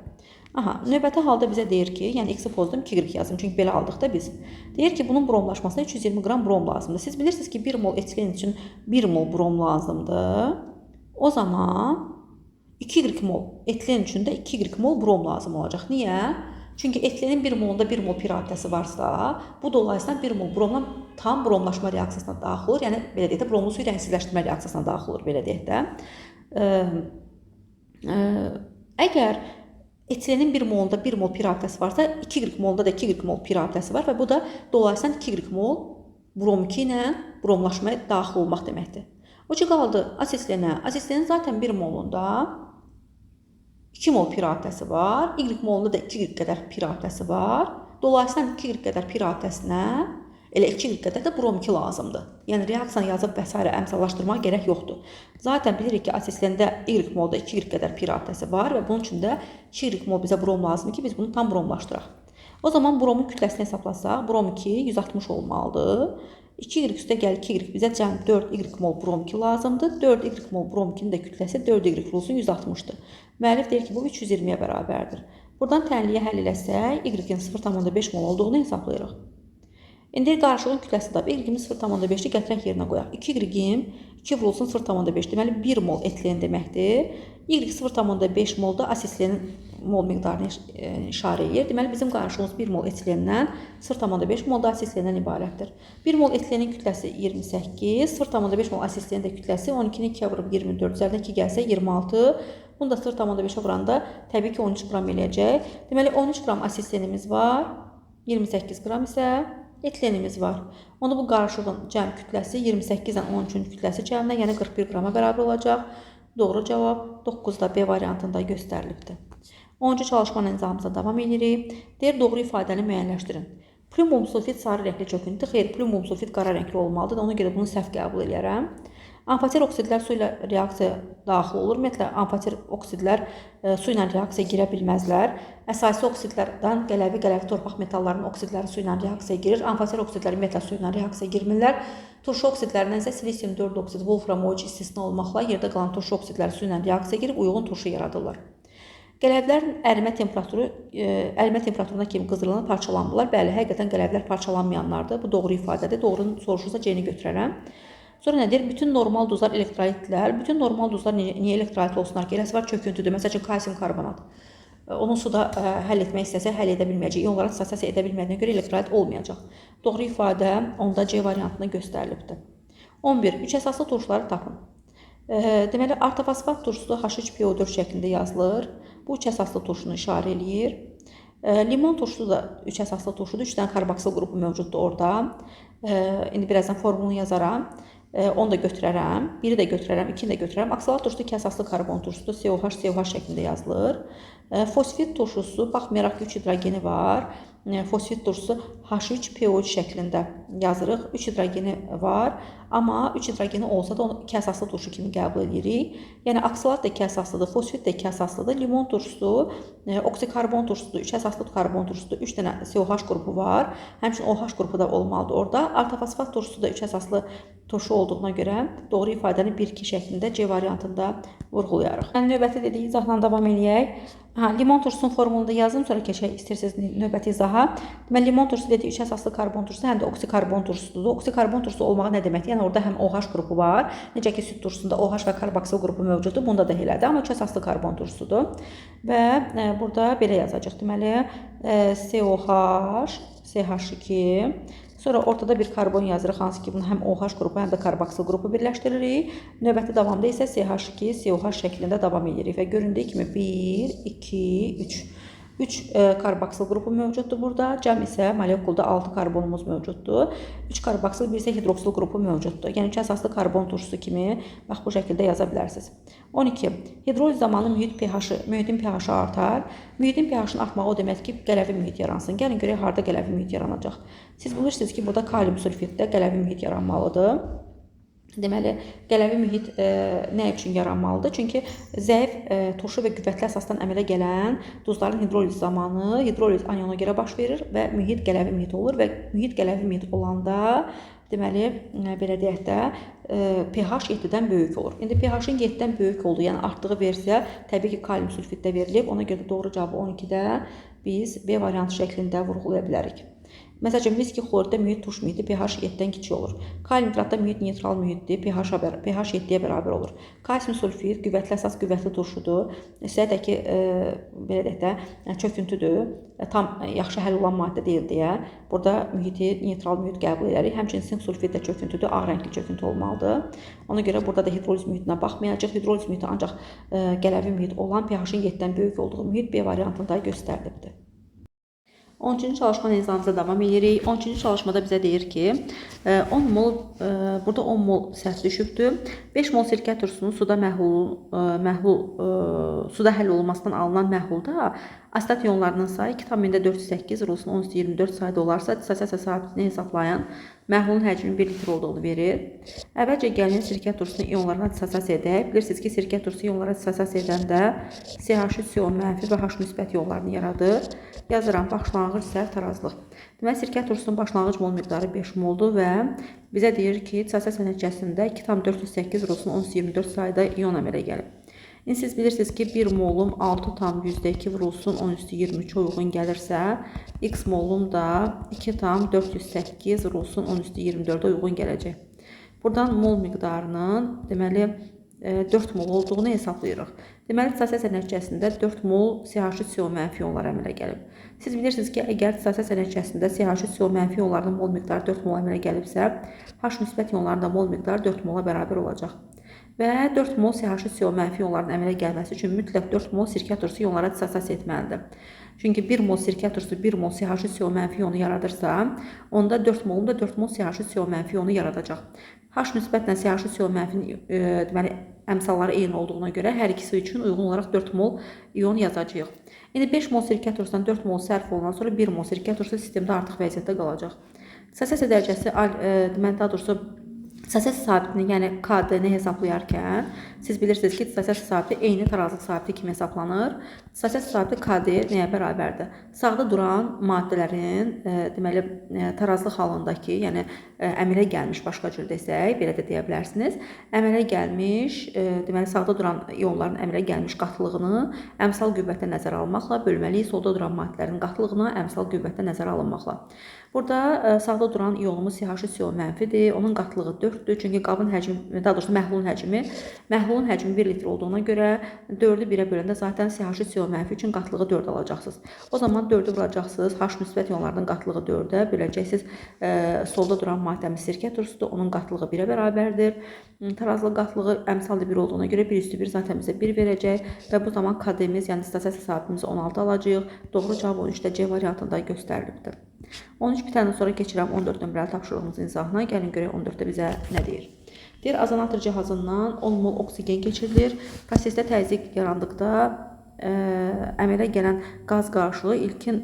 Aha, növbəti halda bizə deyir ki, yəni X-i pozdum 2Y yazdım, çünki belə aldıq da biz. Deyir ki, bunun bromlaşmasına 320 qram brom lazımdır. Siz bilirsiniz ki, 1 mol etilen üçün 1 mol brom lazımdır. O zaman 2Y mol etilen üçün də 2Y mol brom lazım olacaq. Niyə? Çünki etilenin 1 molunda 1 mol pir abidəsi varsa, bu dolayısıyla 1 mol bromdan tam bromlaşma reaksiyasına daxil olur. Yəni belə deyək də, bromlu suyu rəngsizləşdirmə reaksiyasına daxil olur, belə deyək də. Əgər etilenin 1 molunda 1 mol pir abidəsi varsa, 2 molda da 2 mol pir abidəsi var və bu da dolayısıyla 2 mol brom 2 ilə bromlaşmaya daxil olmaq deməkdir. O ki qaldı asetilena. Asetilenin zaten 1 molunda 2 mol pir abidəsi var. Y molunda da 2 qədər pir abidəsi var. Dolayısıyla 2 qədər pir abidəsinə elə 2 qədər də brom 2 lazımdır. Yəni reaksiyanı yazıb və s. əmsallaşdırmağa gərək yoxdur. Zaten bilirik ki, asetilində Y molda 2 qədər pir abidəsi var və bunun üçün də 2 mol bizə brom lazımdır ki, biz bunu tam bromlaşdıraq. O zaman bromun kütləsini hesablasaq, brom 2 160 olmalıdır. 2y üstə gəlir 2y bizə cəm 4y mol brom 2 lazımdır. 4y mol brom 2-nin də kütləsi 4y olsun 160-dır. Müəllif deyir ki, bu 320-yə bərabərdir. Buradan tənliyə həll eləsək, y-in 0,5 mol olduğunu hesablayırıq. İndi qarışığın kütləsi də y-in 0,5-i gətirək yerinə qoyaq. 2y 2 vurulsun 0,5, deməli 1 mol etilen deməkdir. Y 0,5 molda asetilenin mol miqdarını işarə edir. Deməli bizim qarışığımız 1 mol etilenden 0,5 mol da asetilenden ibarətdir. 1 mol etilenin kütləsi 28, 0,5 mol asetilenin də kütləsi 12-ni 2-yə vurub 24, üzərinə 2 gəlsə 26. Bunu da 0,5-ə vuranda təbii ki 13 qram eləyəcək. Deməli 13 qram asetilenimiz var, 28 qram isə etilenimiz var. Onda bu qarışığın cəm kütləsi 28-dən 13-ün kütləsi cəminə, yəni 41 qrama bərabər olacaq. Doğru cavab 9-da B variantında göstərilibdir. 10-cu çalışmanın nizamımıza davam edirik. Deyir, doğru ifadəni müəyyənləşdirin. Plümum sulfit sarı rəngli çöküntü, xeyr, plümum sulfit qara rəngli olmalıdır. Ona görə bunu səhv qəbul edərəm. Amfoter oksidlər su ilə reaksiya daxil olur. Ümumiyyətlə, amfoter oksidlər su ilə reaksiya girə bilməzlər. Əsasi oksidlərdən qələvi torpaq metallarının oksidləri su ilə reaksiyaya girir. Amfoter oksidlər ümumiyyətlə su ilə reaksiyaya girmirlər. Turşu oksidlərindən isə silisium 4 oksid, wolfram OH istisna olmaqla yerdə qalan turşu oksidləri su ilə reaksiyaya girib uyğun turşu yaradırlar. Qələvlərin ərimə temperaturuna kimi qızdırılana parçalanırlar. Bəli, həqiqətən qələvlər parçalanmayanlardır. Bu doğru ifadədir. Doğrunu soruşursa C-ni götürərəm. Sonra nədir? Bütün normal duzlar elektrolitlər. Bütün normal duzlar niyə elektrolit olsunlar ki? Eləsi var çöküntüdür. Məsəl üçün kalsium karbonat. Onu suda həll etmək istəsə həll edə bilməyəcək. İonlara dissosiasiya edə bilmədiyinə görə elektrolit olmayacaq. Doğru ifadə onda C variantında göstərilibdir. 11. 3 əsaslı turşuları tapın. Deməli, artofosfat turşusu H3PO4 şəklində yazılır. Bu 3 əsaslı turşunu işarə eləyir. Limon turşusu da 3 əsaslı turşudur. 3 dənə karboksil qrupu mövcuddur orada. İndi birazdan formulunu yazaram. Onu da götürərəm. 1-i də götürərəm, 2-ni də götürərəm. Oksalat turşusu 2 əsaslı karbon turşusudur. COH şəklində yazılır. Fosfit turşusu, baxmayaraq ki 3 hidrogeni var. Fosfit turşusu H3PO3 şəklində yazırıq. 3 hidrogeni var. Amma 3 hidrogeni olsa da onu 2 əsaslı turşu kimi qəbul edirik. Yəni oksalat da 2 əsaslıdır, fosfit də 2 əsaslıdır. Limon turşusu, oksikarbon turşusudur, 3 əsaslı karbon turşusudur. 3 dənə COH qrupu var. Həmçinin OH qrupu da olmalıdır orada. Artofosfat turşusu da 3 əsaslı turşu olduğuna görə doğru ifadəni 1-2 şəklində C variantında vurğulayarıq. Növbəti dediyi izahla davam edək. Limon turşusunun formulunu da yazdım, sonra keçək istəyirsiniz növbəti izaha. Deməli, limon turşusu dediyi 3 əsaslı karbon turşusu həm də oksikarbon turşusudur. Oksikarbon turşusu olmağı nə deməkdir? Yəni orada həm OH qrupu var, necə ki süd turşusunda OH və karboksil qrupu mövcuddur. Bunda da elədir, amma 3 əsaslı karbon turşusudur. Və burada belə yazacaq. Deməli, COH, CH2, sonra ortada bir karbon yazırıq, hansı ki bunu həm OH qrupu, həm də karboksil qrupu birləşdiririk. Növbəti davamda isə CH2, COH şəklində davam edirik və göründüyü kimi 1, 2, 3. 3 karboksil qrupu mövcuddur burada. Cəm isə molekulda 6 karbonumuz mövcuddur. 3 karboksil, bir isə hidroksil qrupu mövcuddur. Yəni 3 əsaslı karbon turşusu kimi bax bu şəkildə yaza bilərsiniz. 12. Hidroliz zamanı mühitin pH-ı artar. Mühitin pH-ının artmağı o deməkdir ki, qələvi mühit yaransın. Gəlin görək harda qələvi mühit yaranacaq. Siz bilirsiniz ki, burada kalium sulfitdə qələvi mühit yaranmalıdır. Deməli, qələvi mühit nə üçün yaranmalıdır? Çünki zəif, turşu və qüvvətli əsasdan əmələ gələn duzların hidroliz zamanı hidroliz aniona görə baş verir və mühit qələvi mühit olur və mühit qələvi mühit olanda deməli, belə deyək də, pH 7-dən böyük olur. İndi pH-ın 7-dən böyük olduğu, yəni artdığı versiya təbii ki, kalium sulfitdə verilib. Ona görə doğru cavabı 12-də biz B variantı şəklində vurğulaya bilərik. Məsəl üçün, viski xloriddə mühit tuş mühiti pH 7-dən kiçik olur. Kalininqradda mühit neytral mühitdir, pH 7-yə bərabər olur. Kalsium sulfid qüvvətli əsas qüvvətli turşudur. İstəyək də ki, belə deyək də, çöküntüdür. Tam yaxşı həll olan maddə deyil deyə burada mühiti neytral mühit qəbul edirik. Həmçinin sink sulfid də çöküntüdür, ağ rəngli çöküntü olmalıdır. Ona görə burada da hidroliz mühitinə baxmayacaq. Hidroliz mühiti ancaq qələvi mühit olan pH-ın 7-dən böyük olduğu mühit B variantında göstərilibdir. 13-cü çalışma nizamımıza davam edirik. 13-cü çalışmada bizə deyir ki, 10 mol burada 10 mol sərf düşübdür. 5 mol sirkə turşusunun suda həll olunmasından alınan məhlulda asetat iyonlarının sayı 2,408 Rusun 10-24 sayda olarsa, dissosiasiya sabitini hesablayan məhlulun həcminin 1 litr olduğunu verir. Əvvəlcə gəlin sirkə turşusunu iyonlarına dissosiasiya edək. Bilirsiniz ki, sirkə turşusu iyonlara dissosiasiya edəndə CH3CO mənfi və H müsbət iyonlarını yaradır. Yazıram, başlanğıc sərt tarazlıq. Deməli, sirkə turşusunun başlanğıc mol miqdarı 5 moldur və bizə deyir ki, dissosiasiya nəticəsində 2,408 Rusun 10-24 sayda iyon əmələ gəlib. İndi siz bilirsiniz ki, 1 molum 6,2 Rusun 10-23 uyğun gəlirsə, X molum da 2,408 Rusun 10-24 uyğun gələcək. Buradan mol miqdarının, deməli, 4 mol olduğunu hesablayırıq. Deməli, dissosiasiya nəticəsində 4 mol CH3CO mənfi iyonlar əmələ gəlib. Siz bilirsiniz ki, əgər dissosiasiya nəticəsində CH3CO mənfi iyonlarının mol miqdarı 4 mol əmələ gəlibsə, H müsbət iyonlarında mol miqdarı 4 mola bərabər olacaq. Və 4 mol CH3CO mənfi iyonların əmələ gəlməsi üçün mütləq 4 mol sirkə turşusu iyonlara dissosiasiya etməlidir. Çünki 1 mol sirkə turşusu 1 mol CH3CO mənfi iyonu yaradırsa, onda 4 molun da 4 mol CH3CO mənfi iyonu yaradacaq. H müsbətlə CH3CO mənfinin deməli, əmsalları eyni olduğuna görə hər ikisi üçün uyğun olaraq 4 mol iyon yazacağıq. İndi 5 mol sirkə turşusundan 4 mol sərf olunan sonra 1 mol sirkə turşusu sistemdə artıq vəziyyətdə qalacaq. Dissosiasiya dərəcəsi, deməli, daha doğrusu dissosiasiya sabitini, yəni KD-ni hesablayarkən, siz bilirsiniz ki, dissosiasiya sabiti eyni tarazlıq sabiti kimi hesablanır. Dissosiasiya sabiti KD nəyə bərabərdir? Sağda duran maddələrin, deməli, tarazlıq halındakı, yəni əmələ gəlmiş, başqa cür desək, belə də deyə bilərsiniz. Əmələ gəlmiş, deməli, sağda duran iyonların əmələ gəlmiş qatılığını əmsal qüvvətə nəzərə almaqla bölməliyik solda duran maddələrin qatılığını əmsal qüvvətə nəzərə alınmaqla. Burada sağda duran iyonumuz CH3CO mənfidir. Onun qatılığı 4-dür. Çünki qabın həcmi, daha doğrusu məhlulun həcmi 1 litr olduğuna görə 4-ü 1-ə böləndə zaten CH3CO mənfi üçün qatılığı 4 alacaqsınız. O zaman 4-ü vuracaqsınız. H müsbət iyonlarının qatılığı 4-ə böləcəksiniz. Solda duran maddəmiz sirkə turşusudur. Onun qatılığı 1-ə bərabərdir. Tarazlıq qatılığı əmsal 1 olduğuna görə 1/1 zaten bizə 1 verəcək və bu zaman KD-miz, yəni dissosiasiya sabitimiz 16 alacağıq. Doğru cavab 13-də C variantında göstərilibdir. 13 bitəndən sonra keçirəm 14 nömrəli tapşırığımızın izahına. Gəlin görək 14-də bizə nə deyir. Deyir, azanator cihazından 10 mol oksigen keçirilir. Prosesdə təzyiq yarandıqda əmələ gələn qaz qarışığı ilkin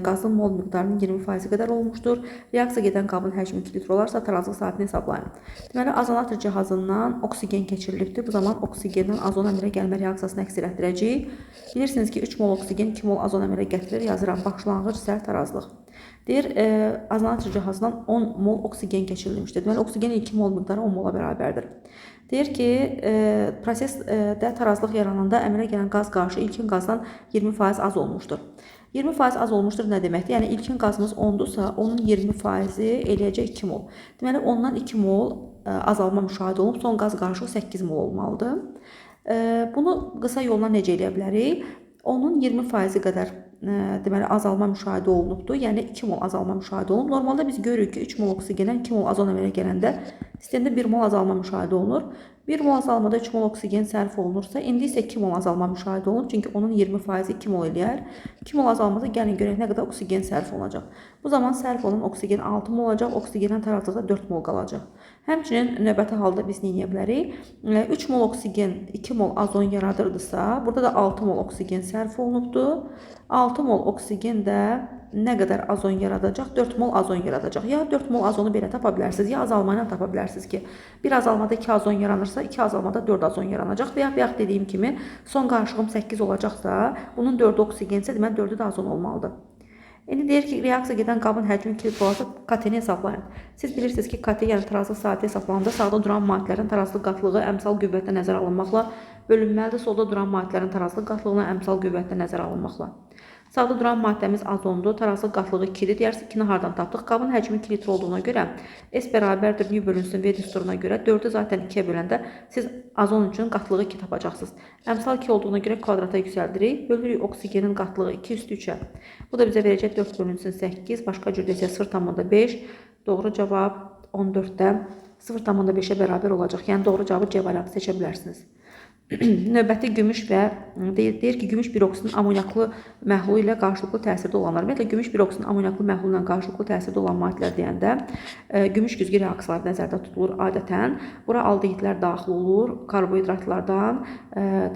qazın mol miqdarının 20% qədər olmuşdur. Reaksiya gedən qabın həcmi 2 litr olarsa tarazlıq sabitini hesablayın. Deməli, azanator cihazından oksigen keçirilibdir. Bu zaman oksigendən azon əmələ gəlmə reaksiyasını əks etdirəcəyik. Bilirsiniz ki, 3 mol oksigen 2 mol azon əmələ gətirir. Yazıram, başlanğıc sərt tarazlıq. Deyir, azanator cihazından 10 mol oksigen keçirilmişdir. Deməli, oksigenin 2 mol miqdarı 10 mola bərabərdir. Deyir ki, prosesdə tarazlıq yarananda əmələ gələn qaz qarışığı ilkin qazdan 20% az olmuşdur. 20% az olmuşdur nə deməkdir? Yəni, ilkin qazımız 10-dursa, onun 20%-i eləyəcək 2 mol. Deməli, ondan 2 mol azalma müşahidə olunub, son qaz qarışığı 8 mol olmalıdır. Bunu qısa yolla necə eləyə bilərik? Onun 20% qədər deməli, azalma müşahidə olunubdur. Yəni, 2 mol azalma müşahidə olunub. Normalda biz görürük ki, 3 mol oksigendən 2 mol azon əmələ gələndə sistemdə 1 mol azalma müşahidə olunur. 1 mol azalmada 3 mol oksigen sərf olunursa, indi isə 2 mol azalma müşahidə olunur. Çünki onun 20%-i 2 mol eləyər. 2 mol azalmada gəlin görək nə qədər oksigen sərf olacaq. Bu zaman sərf olunan oksigen 6 mol olacaq, oksigendən tarazlıqda 4 mol qalacaq. Həmçinin növbəti halda biz nə edə bilərik? 3 mol oksigen 2 mol azon yaradırdısa, burada da 6 mol oksigen sərf olunubdur. 6 mol oksigen də nə qədər azon yaradacaq? 4 mol azon yaradacaq. Ya 4 mol azonu belə tapa bilərsiniz, ya azalma ilə tapa bilərsiniz ki, bir azalmada 2 azon yaranırsa, 2 azalmada 4 azon yaranacaq. Və ya dediyim kimi, son qarışığım 8 olacaqsa, bunun 4-ü oksigensə, deməli 4-ü də azon olmalıdır. İndi deyir ki, reaksiya gedən qabın həcmi 2 litr olsa, KT-ni hesablayın. Siz bilirsiniz ki, KT, yəni tarazlıq saati hesablananda sağda duran maddələrin tarazlıq qatlığı əmsal qüvvətə nəzərə alınmaqla bölünməlidir, solda duran maddələrin tarazlıq qatlığına əmsal qüvvətə nəzərə alınmaqla. Sağda duran maddəmiz azondur. Tarazlıq qatlığı 2-dir. Deyərsiniz 2-ni hardan tapdıq? Qabın həcmi 2 litr olduğuna görə S bərabərdir U bölünsün V düsturuna görə 4-ü zaten 2-yə böləndə siz azon üçün qatlığı 2 tapacaqsınız. Əmsal 2 olduğuna görə kvadrata yüksəldirik. Bölürük oksigenin qatlığı 2 üstü 3-ə. Bu da bizə verəcək 4 bölünsün 8. Başqa cür desək 0,5. Doğru cavab 14-də 0,5-ə bərabər olacaq. Yəni doğru cavabı C variantı seçə bilərsiniz. Növbəti gümüş və deyir ki, gümüş bir oksidin amonyaklı məhlulu ilə qarşılıqlı təsirdə olanlar. Ümumiyyətlə, gümüş bir oksidin amonyaklı məhlulu ilə qarşılıqlı təsirdə olan maddələr deyəndə gümüş güzgü reaksiyaları nəzərdə tutulur adətən. Bura aldehidlər daxil olur. Karbohidratlardan,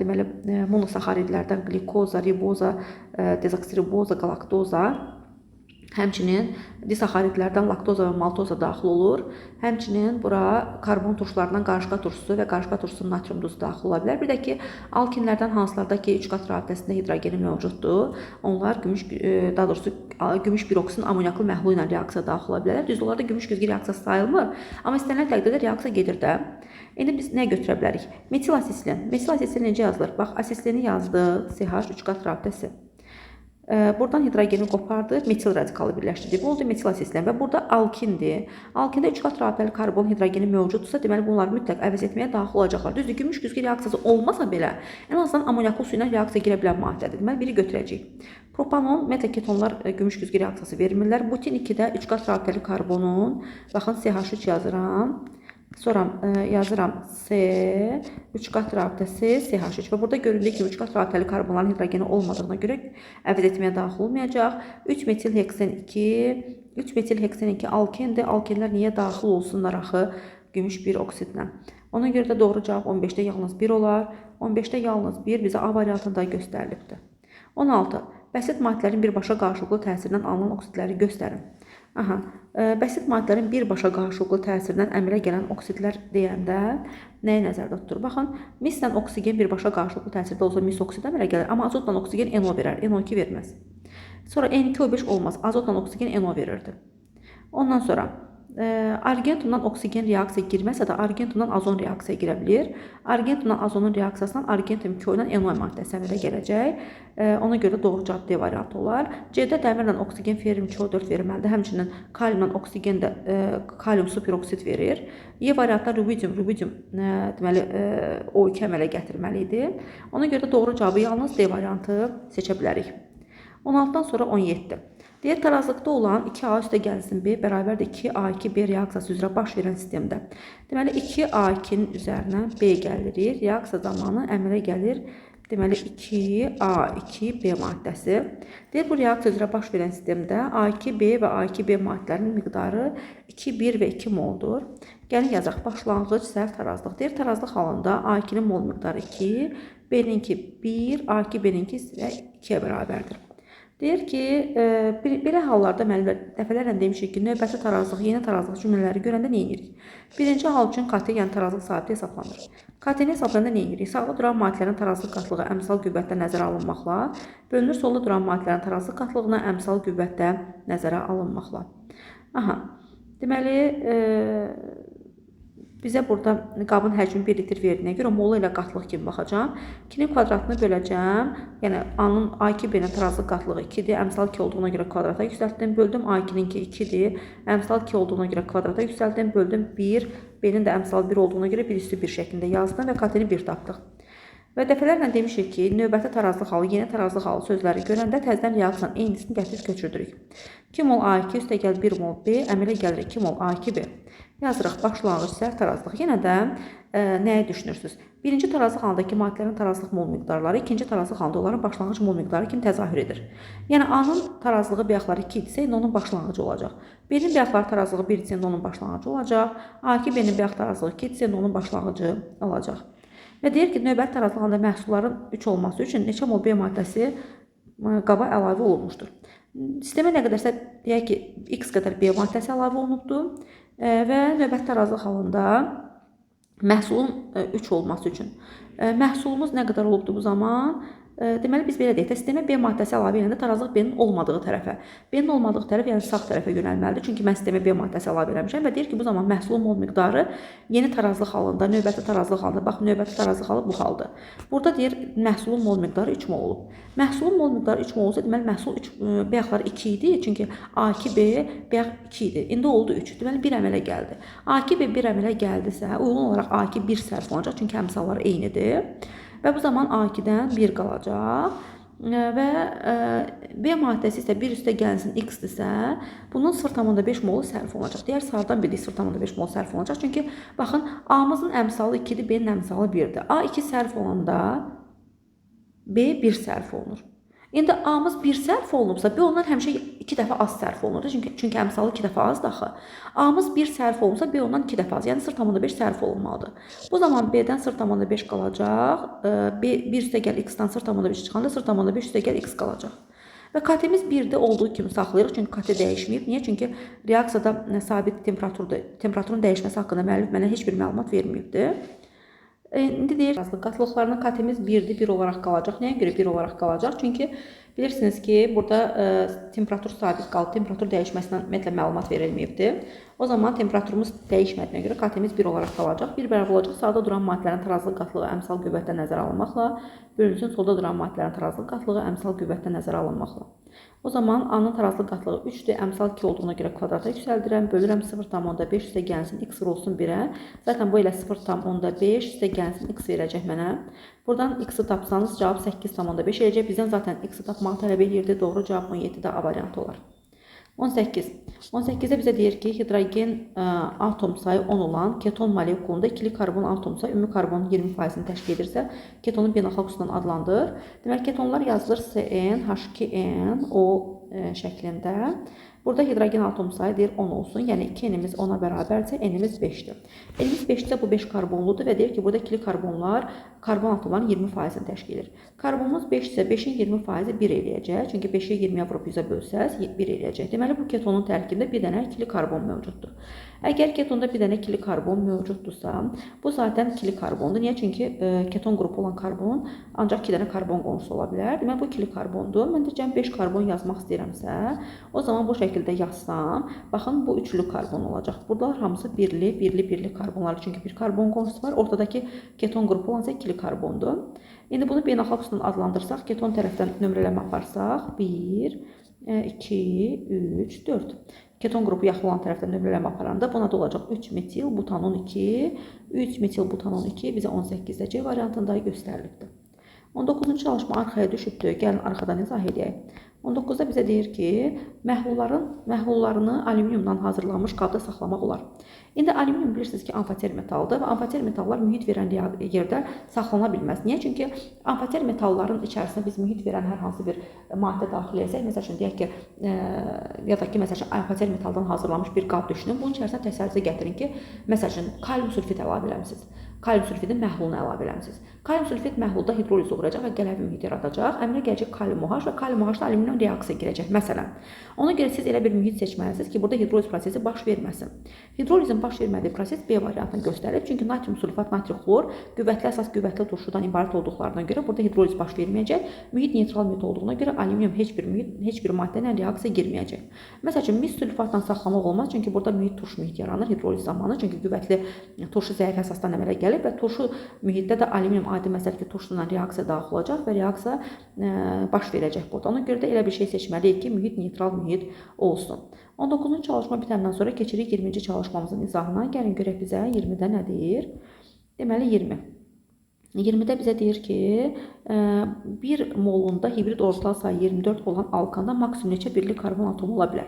deməli, monosaxaridlərdən glikoza, riboza, dezoksiriboza, galaktoza, həmçinin disaxaridlərdən laktoza və maltoza daxil olur. Həmçinin bura karbon turşularından qarışqa turşusu və qarışqa turşusunun natrium duzu daxil ola bilər. Bir də ki, alkinlərdən hansılarda ki 3 qat rabitəsində hidrogeni mövcuddur, onlar gümüş bir oksidin amonyaklı məhlulu ilə reaksiya daxil ola bilər. Düzdür, onlarda gümüş güzgü reaksiyası sayılmır, amma istənilən təqdirdə reaksiya gedir də. İndi biz nə götürə bilərik? Metil asetilin. Metil asetilin necə yazılır? Bax, asetilini yazdıq, CH 3 qat rabitəsi. Buradan hidrogeni qopardı, metil radikalı birləşdirdi. Bu oldu metil asetilin və burada alkindir. Alkində 3 qat rabitəli karbon hidrogeni mövcudsa, deməli bunları mütləq əvəz etməyə daxil olacaqlar. Düzdür, gümüş güzgü reaksiyası olmasa belə, ən azından amonyaklı su ilə reaksiya girə bilən maddədir. Deməli, biri götürəcəyik. Propanon, ümumiyyətlə ketonlar gümüş güzgü reaksiyası vermirlər. Butin 2-də 3 qat rabitəli karbonun, baxın CH3 yazıram. Sonra yazıram C, 3 qat rabitəsi CH3 və burada göründüyü kimi 3 qat rabitəli karbonların hidrogeni olmadığına görə əvəz etməyə daxil olmayacaq. 3 metil heksen 2 alkendir. Alkenlər niyə daxil olsunlar axı gümüş bir oksidlə? Ona görə də doğru cavab 15-də yalnız 1 olar. 15-də yalnız 1 bizə A variantında göstərilibdir. 16. Bəsit maddələrin birbaşa qarşılıqlı təsirindən alınan oksidləri göstərin. Bəsit maddələrin birbaşa qarşılıqlı təsirindən əmələ gələn oksidlər deyəndə nəyi nəzərdə tutur? Baxın, mislə oksigen birbaşa qarşılıqlı təsirdə olsa mis oksid əmələ gəlir, amma azotla oksigen NO verər, NO2 verməz. Sonra N2O5 olmaz, azotla oksigen NO verirdi. Ondan sonra argentumdan oksigen reaksiya girməsə də argentumdan azon reaksiya girə bilir. Argentumdan azonun reaksiyasından argentum 2 ilə NO maddəsi əmələ gələcək. Ona görə doğru cavab D variantı olar. C-də dəmirlə oksigen ferum CO4 verməlidir. Həmçinin kaliumla oksigen də kalium superoksid verir. E variantda rubidium deməli O2 əmələ gətirməli idi. Ona görə də doğru cavabı yalnız D variantı seçə bilərik. 16-dan sonra 17. Deyək, tarazlıqda olan 2A üstə gəlsin B bərabərdir 2A2B reaksiyası üzrə baş verən sistemdə. Deməli, 2A2-nin üzərinə B gəlirik. Reaksiya zamanı əmələ gəlir, deməli, 2A2B maddəsi. Deyək, bu reaksiya üzrə baş verən sistemdə A2B və A2B maddələrinin miqdarı 2, 1 və 2 moldur. Gəlin yazaq, başlanğıc səhv tarazlıq. Deyək, tarazlıq halında A2-nin mol miqdarı 2, B-ninki 1, A2B-ninki 2-yə bərabərdir. Deyir ki, belə hallarda müəllimlər dəfələrlə demişik ki, növbəti tarazlıq, yeni tarazlıq cümlələri görəndə nə edirik? Birinci hal üçün KT, yəni tarazlıq sabiti hesablanır. KT-ni hesablananda nə edirik? Sağda duran maddələrin tarazlıq qatlığı əmsal qüvvətdə nəzərə alınmaqla, bölünür solda duran maddələrin tarazlıq qatlığına əmsal qüvvətdə nəzərə alınmaqla. Deməli, bizə burada qabın həcmi 1 litr verdiyinə görə molu ilə qatlıq kimi baxacağım. 2-nin kvadratını böləcəm. Yəni, A-nın A2B-nin tarazlıq qatlığı 2-dir. Əmsal 2 olduğuna görə kvadrata yüksəltdim. Böldüm A2-ninki 2-dir. Əmsal 2 olduğuna görə kvadrata yüksəltdim. Böldüm 1. B-nin də əmsal 1 olduğuna görə 1 üstü 1 şəklində yazdım və KT-ni 1 tapdıq. Və dəfələrlə demişik ki, növbəti tarazlıq halı, yeni tarazlıq halı sözləri görəndə təzədən reaksiyanın eynisini gətirib köçürdürük. 2 mol A2 üstə gəl 1 mol B, əmələ gəlir 2 mol A2B. Yazırıq başlanğıc səhv tarazlıq. Yenə də nəyə düşünürsünüz? Birinci tarazlıq halındakı maddələrin tarazlıq mol miqdarları, ikinci tarazlıq halında onların başlanğıc mol miqdarı kimi təzahür edir. Yəni A-nın tarazlığı bayaqları 2 idisə, onun başlanğıcı olacaq. B-nin bayaqları tarazlığı 1 idisə, onun başlanğıcı olacaq. A2B-nin bayaq tarazlığı 2 idisə, onun başlanğıcı olacaq. Və deyir ki, növbəti tarazlıq halında məhsulların 3 olması üçün neçə mol B maddəsi qaba əlavə olunmuşdur. Sistemə nə qədərsə, deyək ki, x qədər B maddəsi əlavə olunubdur və növbəti tarazlıq halında məhsulun 3 olması üçün. Məhsulumuz nə qədər olubdur bu zaman? Deməli biz belə deyək də, sistemə B maddəsi əlavə edəndə tarazlıq B-nin olmadığı tərəfə. B-nin olmadığı tərəf yəni sağ tərəfə yönəlməlidir. Çünki mən sistemə B maddəsi əlavə eləmişəm və deyir ki, bu zaman məhsulun mol miqdarı yeni tarazlıq halında, növbəti tarazlıq halında, bax növbəti tarazlıq halı bu haldır. Burada deyir məhsulun mol miqdarı 3 mol olub. Məhsulun mol miqdarı 3 mol olsa, deməli məhsul 3 bayaqlar 2 idi. Çünki A2B bayaq 2 idi. İndi oldu 3. Deməli 1 əmələ gəldi. A2B 1 əmələ gəldisə, uyğun olaraq A2 1 sərf olacaq. Çünki əmsallar eynidir. Və bu zaman A2-dən 1 qalacaq və B maddəsi isə 1 üstə gəlsin x-dirsə, bunun 0,5 molu sərf olacaq. Digər sarıdan bildik 0,5 mol sərf olacaq. Çünki baxın, A-mızın əmsalı 2-dir, B-nin əmsalı 1-dir. A2 sərf olanda B 1 sərf olunur. İndi A-mız 1 sərf olunubsa, B ondan həmişə 2 dəfə az sərf olunur. Çünki əmsalı 2 dəfə azdır axı. A-mız 1 sərf olunsa, B ondan 2 dəfə az. Yəni 0,5 sərf olunmalıdır. Bu zaman B-dən 0,5 qalacaq. B 1 üstə gəl x-dan 0,5 çıxanda 0,5 üstə gəl x qalacaq. Və KT-miz 1-də olduğu kimi saxlayırıq. Çünki KT dəyişməyib. Niyə? Çünki reaksiyada sabit temperaturdur. Temperaturun dəyişməsi haqqında müəllif mənə heç bir məlumat verməyibdir. İndi deyir, qatlıqlarının KT-miz 1-dir, 1 olaraq qalacaq. Nəyə görə 1 olaraq qalacaq? Çünki bilirsiniz ki, burada temperatur sabit qalıb, temperatur dəyişməsindən ümumiyyətlə məlumat verilməyibdir. O zaman temperaturumuz dəyişmədiyinə görə KT-miz 1 olaraq qalacaq. 1 bərabər olacaq. Sağda duran maddələrin tarazlıq qatlığı əmsal qüvvətdən nəzərə alınmaqla, bölünsün solda duran maddələrin tarazlıq qatlığı əmsal qüvvətdən nəzərə alınmaqla. O zaman A-nın tarazlıq qatlığı 3-dür. Əmsal 2 olduğuna görə kvadrata yüksəldirəm. Bölürəm 0,5 üstə gəlsin x olsun 1-ə. Zaten bu ilə 0,5 üstə gəlsin x verəcək mənə. Buradan x-i tapsanız cavab 8,5 eləyəcək. Bizdən zaten x-i tapmağı tələb edirdi. Doğru cavab 17-də A variantı olar. 18. 18-də bizə deyir ki, hidrogen atom sayı 10 olan keton molekulunda ikili karbon atom sayı ümumi karbonun 20%-ni təşkil edirsə, ketonu beynəlxalq üsuldan adlandır. Deməli, ketonlar yazılır CN, H2N, O şəklində. Burada hidrogen atom sayı deyir 10 olsun. Yəni 2 N'imiz 10'a bərabərsə, N'imiz 5'dir. N'imiz 5'də bu 5 karbonludur və deyir ki, burada ikili karbonlar karbon atomların 20%-ni təşkil edir. Karbonumuz 5 isə 5'in 20%-i 1 eləyəcək. Çünki 5'i 20'yə vurub 100'ə bölsəz 1 eləyəcək. Deməli, bu ketonun tərkibində bir dənə ikili karbon mövcuddur. Əgər ketonda bir dənə ikili karbon mövcuddursa, bu zaten ikili karbondur. Niyə? Çünki keton qrupu olan karbonun ancaq 2 dənə karbon qonşusu ola bilər. Deməli, bu ikili karbondur. Mən deyəcəm 5 karbon yazmaq istəyirəmsə, o zaman bu şəkildə yazsam, baxın bu üçlü karbon olacaq. Buradalar hamısı birli karbonlar. Çünki bir karbon qonşusu var. Ortadakı keton qrupu olansa ikili karbondur. İndi bunu beynəlxalq üsuldan adlandırsaq, keton tərəfdən nömrələmə aparsaq, 1, 2, 3, 4. Keton qrupu yaxın olan tərəfdən nömrələmə aparanda buna da olacaq 3 metil butanon 2, 3 metil butanon 2 bizə 18-də C variantında göstərilibdir. 19-cu çalışma arxaya düşübdür. Gəlin arxadan izah edək. 19-da bizə deyir ki, məhlullarını alüminiumdan hazırlanmış qabda saxlamaq olar. İndi alüminium bilirsiniz ki, amfoter metaldır və amfoter metallar mühit verən yerdə saxlana bilməz. Niyə? Çünki amfoter metalların içərisinə biz mühit verən hər hansı bir maddə daxil etsək, məsəl üçün deyək ki, ya da ki, məsəl üçün amfoter metaldan hazırlanmış bir qab düşünün. Bunun içərisinə təsəvvürünüzə gətirin ki, məsəl üçün kalium sulfit əlavə eləmisiniz. Kalium sulfitin məhlulunu əlavə eləmisiniz. Kalium sulfit məhlulda hidroliz uğrayacaq və qələvi mühit yaradacaq. Əminə gələcək kalium OH və kalium OH-da alüminium reaksiya girəcək. Məsələn, ona görə siz elə bir mühit seçməlisiniz ki, burada hidroliz prosesi baş verməsin. Hidrolizin baş vermədiyi proses B variantını göstərir. Çünki natrium sulfat, natrium xlor qüvvətli əsas qüvvətli turşudan ibarət olduqlarına görə burada hidroliz baş verməyəcək. Mühit neytral mühit olduğuna görə alüminium heç bir maddə ilə reaksiya girməyəcək. Məsəl üçün, mis sulfatla saxlamaq olmaz. Çünki burada mühit turşu mühit yaranır hidroliz zamanı. Çünki qüvvətli turşu zəif əsasdan əmələ gəlir və turşu mühitdə də alüminium adi məsəl ki, turşu ilə reaksiya daxil olacaq və reaksiya baş verəcək burada. Ona görə də elə bir şey seçməliyik ki, mühit neytral mühit olsun. 19-cu çalışma bitəndən sonra keçirik 20-ci çalışmamızın izahına. Gəlin görək bizə 20-də nədir? Deməli 20. 20-də bizə deyir ki, 1 molunda hibrid orbital sayı 24 olan alkanda maksimum neçə birlik karbon atomu ola bilər?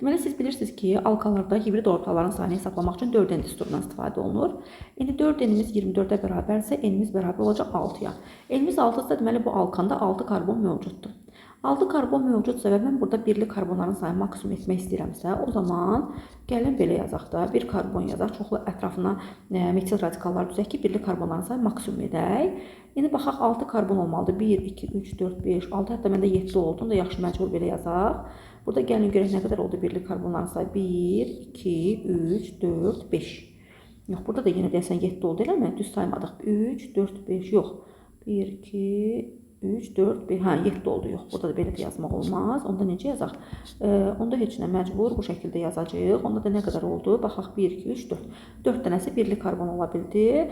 Deməli, siz bilirsiniz ki, alkanlarda hibrid orbitalların sayını hesablamaq üçün 4N düsturundan istifadə olunur. İndi 4N'imiz 24-ə bərabərsə, N'imiz bərabər olacaq 6-ya. N'imiz 6-sə, deməli, bu alkanda 6 karbon mövcuddur. 6 karbon mövcudsa və mən burada birli karbonların sayını maksimum etmək istəyirəmsə, o zaman gəlin belə yazaq da, bir karbon yazaq, çoxlu ətrafına metil radikallar düzək ki, birli karbonların sayını maksimum edək. İndi baxaq 6 karbon olmalıdır. 1, 2, 3, 4, 5, 6, hətta məndə 7 oldu. Da yaxşı məcbur belə yazaq. Burada gəlin görək nə qədər oldu birli karbonların sayı. 1, 2, 3, 4, 5. Yox, burada da yenə deyəsən 7 oldu, eləmi? Düz saymadıq. 3, 4, 5, yox. 1, 2, 3, 4, 1, hə 7 oldu. Yox, burada da belə də yazmaq olmaz. Onda necə yazaq? Onda heç nə məcbur bu şəkildə yazacağıq. Onda da nə qədər oldu? Baxaq 1, 2, 3, 4. 4 dənəsi birlik karbon ola bildi.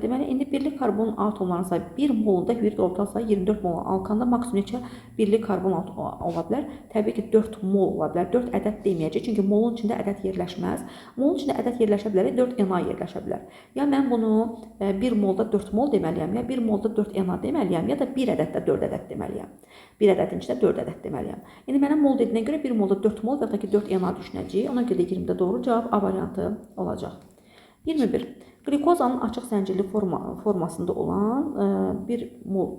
Deməli, indi birlik karbon atomlarının sayı 1 molunda hibrid orbital sayı 24 mol. Alkanda maksimum neçə birlik karbon ola bilər? Təbii ki, 4 mol ola bilər. 4 ədəd deməyəcək, çünki molun içində ədəd yerləşməz. Molun içində ədəd yerləşə bilər, 4 Na yerləşə bilər. Ya mən bunu 1 molda 4 mol deməliyəm, ya 1 molda 4 Na deməliyəm, ya da 1 ədəddə 4 ədəd deməliyəm. 1 ədədin içində 4 ədəd deməliyəm. İndi mənə mol dediyinə görə 1 molda 4 mol və ya da ki 4 Na düşünəcəyik. Ona görə də 20-də doğru cavab A variantı olacaq. 21. Glikozanın açıq zəncirli formasında olan 1 mol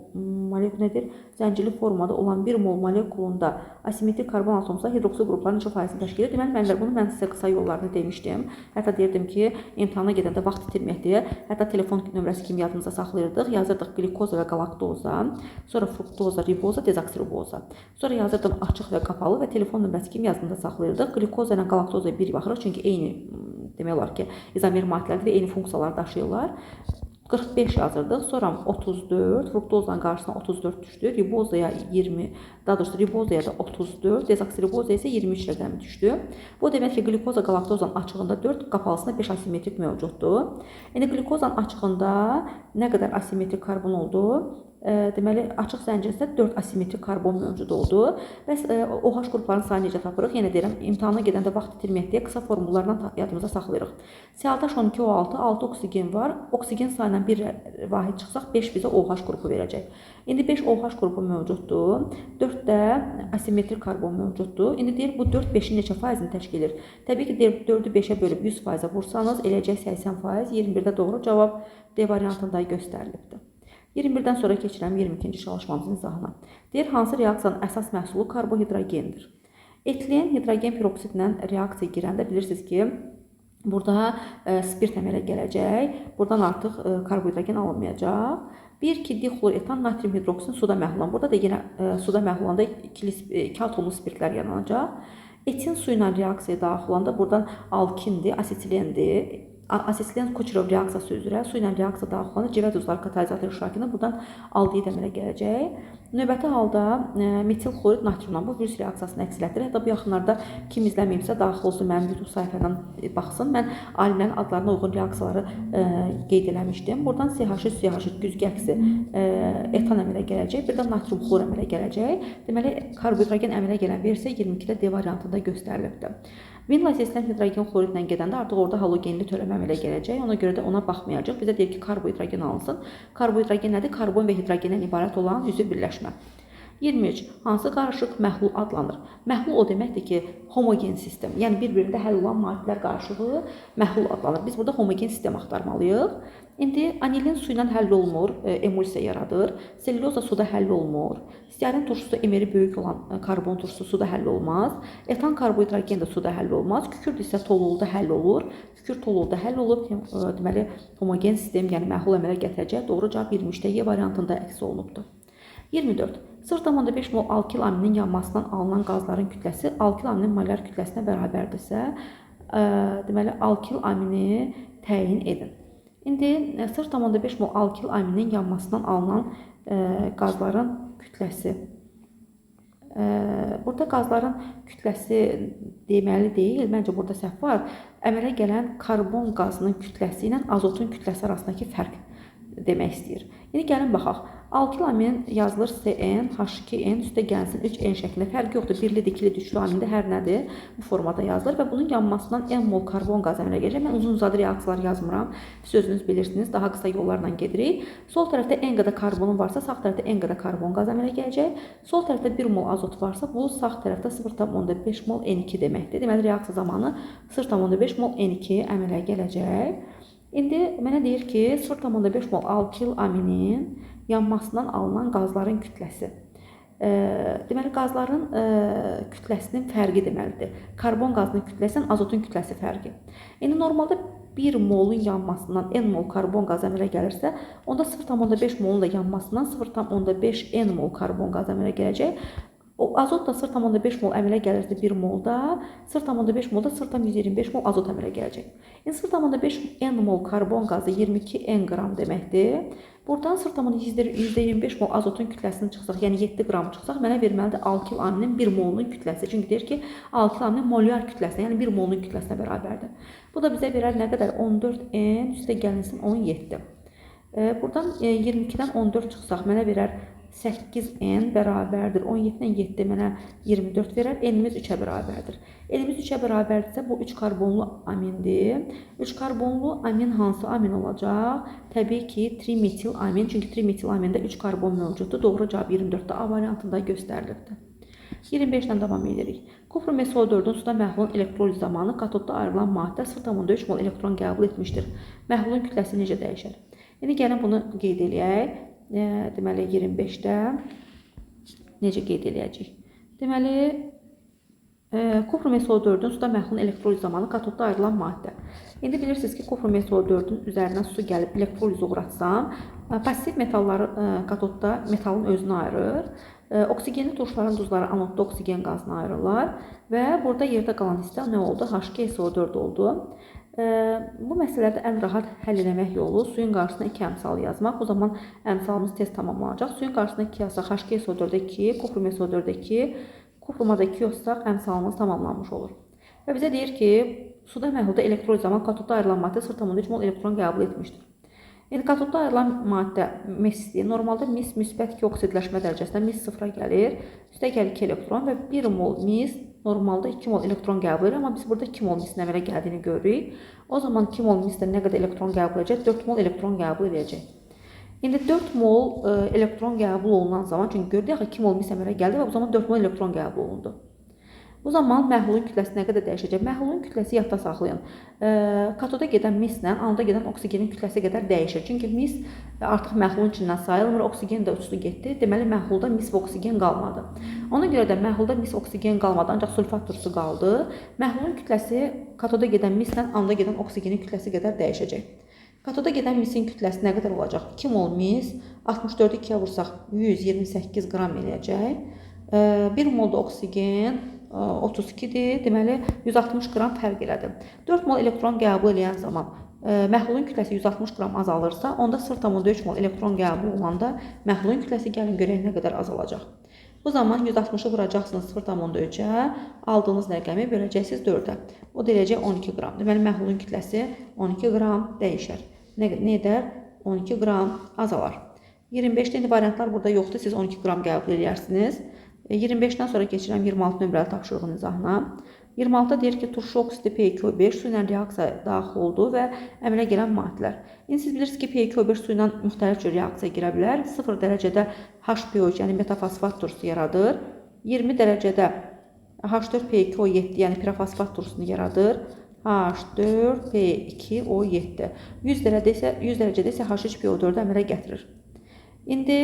molekul nədir? Zəncirli formada olan 1 mol molekulunda asimetrik karbon atomsa hidroksil qrupların neçə faizini təşkil edir? Deməli, bunu mən sizə qısa yollarını demişdim. Hətta deyirdim ki, imtahana gedəndə vaxt itirmək deyə, hətta telefon nömrəsi kimi yadımıza saxlayırdıq. Yazırdıq glikoza və galaktoza, sonra fruktoza, riboza, dezoksiriboza. Sonra yazırdım açıq və qapalı və telefon nömrəsi kimi yadımıza saxlayırdıq. Glikoza ilə galaktozaya bir baxırıq, çünki eyni demək olar ki, izomer maddələrdir və eyni funksiyalar daşıyırlar. 45 yazırdıq, sonra 34, fruktozanın qarşısına 34 düşdü, ribozaya 20, daha doğrusu ribozaya da 34, dezoksiribozaya isə 23 rəqəmi düşdü. Bu demək ki, glikoza galaktozanın açığında 4, qapalısında 5 asimetrik mövcuddur. İndi glikozanın açığında nə qədər asimetrik karbon oldu? Deməli, açıq zəncirdə 4 asimetrik karbon mövcud oldu. Bəs OH qruplarının sayını necə tapırıq? Yenə deyirəm, imtahana gedəndə vaxt itirmək deyə qısa formullarla yadımıza saxlayırıq. Cl-12O6, 6 oksigen var. Oksigen sayından bir vahid çıxsaq 5 bizə OH qrupu verəcək. İndi 5 OH qrupu mövcuddur. 4 də asimetrik karbon mövcuddur. İndi deyir, bu 4 5-in neçə faizini təşkil edir? Təbii ki, 4-ü 5-ə bölüb 100%-ə vursanız, eləcək 80%. 21-də doğru cavab D variantında göstərilibdir. 21-dən sonra keçirəm 22-ci çalışmamızın izahına. Deyir, hansı reaksiyanın əsas məhsulu karbohidrogendir? Etilen hidrogen peroksidlə reaksiya girəndə bilirsiniz ki, burada spirt əmələ gələcək. Buradan artıq karbohidrogen alınmayacaq. 1,2 dixloroetan natrium hidroksidin suda məhlul olan. Burada da yenə suda məhlul olanda 2 atomlu spirtlər yaranacaq. Etin su ilə reaksiyaya daxil olanda buradan alkindir, asetilendir. Asetilen Kucherov reaksiyası üzrə su ilə reaksiya daxil olanda civə duzları katalizator iştirakında buradan aldiyid əmələ gələcək. Növbəti halda metil xlorid natriumla bu virus reaksiyasını əks etdirir. Hətta bu yaxınlarda kim izləməyibsə daxil olsun mənim YouTube sayfamdan baxsın. Mən alimlərin adlarına uyğun reaksiyaları qeyd eləmişdim. Buradan CH3 güzgü əksi etan əmələ gələcək. Birdən natrium xlor əmələ gələcək. Deməli, karbohidrogen əmələ gələn versiya 22-də D variantında göstərilibdir. Vinla seçilən hidrogen xloridlə gedəndə artıq orada halogenli törəmə əmələ gələcək. Ona görə də ona baxmayacaq. Bizə deyir ki, karbohidrogen alınsın. Karbohidrogen nədir? Karbon və hidrogendən ibarət olan üzv birləşmə. 23. Hansı qarışıq məhlul adlanır? Məhlul o deməkdir ki, homogen sistem. Yəni, bir-birində həll olan maddələr qarışığı məhlul adlanır. Biz burada homogen sistem axtarmalıyıq. İndi anilin su ilə həll olunur, emulsiya yaradır. Selüloza suda həll olunur. Stearin turşusu emeri böyük olan karbon turşusu suda həll olmaz. Etan karbohidrogen də suda həll olmaz. Kükürt isə toluolda həll olur. Kükürt toluolda həll olub, deməli, homogen sistem, yəni məhlul əmələ gətirəcək. Doğru cavab 23-də Y variantında əks olunubdur. 24. 0,5 mol alkil amininin yanmasından alınan qazların kütləsi alkil aminin molar kütləsinə bərabərdirsə, deməli, alkil amini təyin edin. İndi 0,5 mol alkil amininin yanmasından alınan qazların kütləsi. Burada qazların kütləsi deməli deyil, məncə burada səhv var. Əmələ gələn karbon qazının kütləsi ilə azotun kütləsi arasındakı fərq demək istəyir. İndi gəlin baxaq. Alkil amin yazılır CN, H2N, üstə gəlsin 3N şəklində. Fərq yoxdur. Birli, dikili, düşlü amində hər nədir? Bu formada yazılır və bunun yanmasından N mol karbon qazı əmələ gələcək. Mən uzun-uzadı reaksiyalar yazmıram. Siz özünüz bilirsiniz. Daha qısa yollarla gedirik. Sol tərəfdə N qədər karbonun varsa, sağ tərəfdə N qədər karbon qazı əmələ gələcək. Sol tərəfdə 1 mol azot varsa, bu sağ tərəfdə 0,5 mol N2 deməkdir. Deməli, reaksiya zamanı 0,5 mol N2 əmələ gələcək. İndi mənə deyir ki, 0,5 mol alkil aminin yanmasından alınan qazların kütləsi. Deməli, qazların kütləsinin fərqi deməlidir. Karbon qazının kütləsi ilə azotun kütləsi fərqi. İndi normalda 1 molun yanmasından N mol karbon qazı əmələ gəlirsə, onda 0,5 molun da yanmasından 0,5 N mol karbon qazı əmələ gələcək. O azot da 0,5 mol əmələ gəlirdi 1 molda. 0,5 molda 0,125 mol azot əmələ gələcək. Yəni 0,5 N mol karbon qazı 22 N qram deməkdir. Buradan 0,25 mol azotun kütləsini çıxsaq, yəni 7 qram çıxsaq, mənə verməlidir alkil aminin 1 molunun kütləsi. Çünki deyir ki, alkil aminin molyar kütləsinə, yəni 1 molunun kütləsinə bərabərdir. Bu da bizə verər nə qədər? 14 N üstə gəlinsin 17. Buradan 22-dən 14 çıxsaq, mənə verər 8N bərabərdir. 17-dən 7 mənə 24 verər. N'imiz 3-ə bərabərdir. N'imiz 3-ə bərabərdirsə, bu 3 karbonlu amindir. 3 karbonlu amin hansı amin olacaq? Təbii ki, trimetil amin. Çünki trimetil amində 3 karbon mövcuddur. Doğru cavab 24-də A variantında göstərilibdir. 25-dən davam edirik. Kuprum SO4-ün suda məhlulun elektroliz zamanı katodda ayrılan maddə 0,3 mol elektron qəbul etmişdir. Məhlulun kütləsi necə dəyişər? Yəni, gəlin bunu qeyd eləyək. Deməli, 25-də necə qeyd eləyəcək? Deməli, kuprum SO4-ün suda məhlulun elektroliz zamanı katodda ayrılan maddə. İndi bilirsiniz ki, kuprum SO4-ün üzərinə su gəlib elektroliz uğratsam, pasiv metalları katodda metalın özünü ayırır. Oksigenli turşların duzları anodda oksigen qazını ayırırlar və burada yerdə qalan hissə nə oldu? H2SO4 oldu. Bu məsələdə ən rahat həll eləmək yolu suyun qarşısına 2 əmsal yazmaq. O zaman əmsalımız tez tamamlanacaq. Suyun qarşısına 2 yazsaq, H2SO4-də 2, kuprum SO4-də 2, kupruma da 2 yazsaq, əmsalımız tamamlanmış olur. Və bizə deyir ki, suda məhlulda elektroliz zamanı katodda ayrılan maddə 0,3 mol elektron qəbul etmişdir. Yəni, katodda ayrılan maddə misdir. Normalda mis müsbət 2 oksidləşmə dərəcəsində mis 0-a gəlir. Üstə gəlir 2 elektron və 1 mol mis normalda 2 mol elektron qəbul edir. Amma biz burada 2 mol misin əmələ gəldiyini görürük. O zaman 2 mol misdən nə qədər elektron qəbul edəcək? 4 mol elektron qəbul edəcək. İndi 4 mol elektron qəbul olunan zaman, çünki gördük axı 2 mol mis əmələ gəldi və bu zaman 4 mol elektron qəbul olundu. Bu zaman məhlulun kütləsi nə qədər dəyişəcək? Məhlulun kütləsi yadda saxlayın. Katoda gedən mislə anoda gedən oksigenin kütləsi qədər dəyişir. Çünki mis artıq məhlulun içindən sayılmır, oksigen də uçdu getdi. Deməli, məhlulda mis və oksigen qalmadı. Ona görə də məhlulda mis oksigen qalmadı, ancaq sulfat turşusu qaldı. Məhlulun kütləsi katoda gedən mislə anoda gedən oksigenin kütləsi qədər dəyişəcək. Katoda gedən misin kütləsi nə qədər olacaq? 2 mol mis, 64-ü 2-yə vursaq 128 qram eləyəcək. 1 mol da oksigen 32-dir. Deməli, 160 qram fərq elədi. 4 mol elektron qəbul eləyən zaman məhlulun kütləsi 160 qram azalırsa, onda 0,3 mol elektron qəbul olanda məhlulun kütləsi gəlin görək nə qədər azalacaq. Bu zaman 160-ı vuracaqsınız 0,3-ə, aldığınız rəqəmi böləcəksiniz 4-ə. O da eləyəcək 12 qram. Deməli, məhlulun kütləsi 12 qram dəyişər. Nə edər? 12 qram azalar. 25-də indi variantlar burada yoxdur, siz 12 qram qəbul edərsiniz. 25-dən sonra keçirəm 26 nömrəli tapşırığın izahına. 26-da deyir ki, turşu oksidi P2O5 su ilə reaksiya daxil oldu və əmələ gələn maddələr. İndi siz bilirsiniz ki, P2O5 su ilə müxtəlif cür reaksiya girə bilər. 0 dərəcədə HPO3, yəni metafosfat turşusu yaradır. 20 dərəcədə H4P2O7, yəni pirofosfat turşusunu yaradır. H4P2O7. 100 dərəcədə isə H3PO4-ü əmələ gətirir. İndi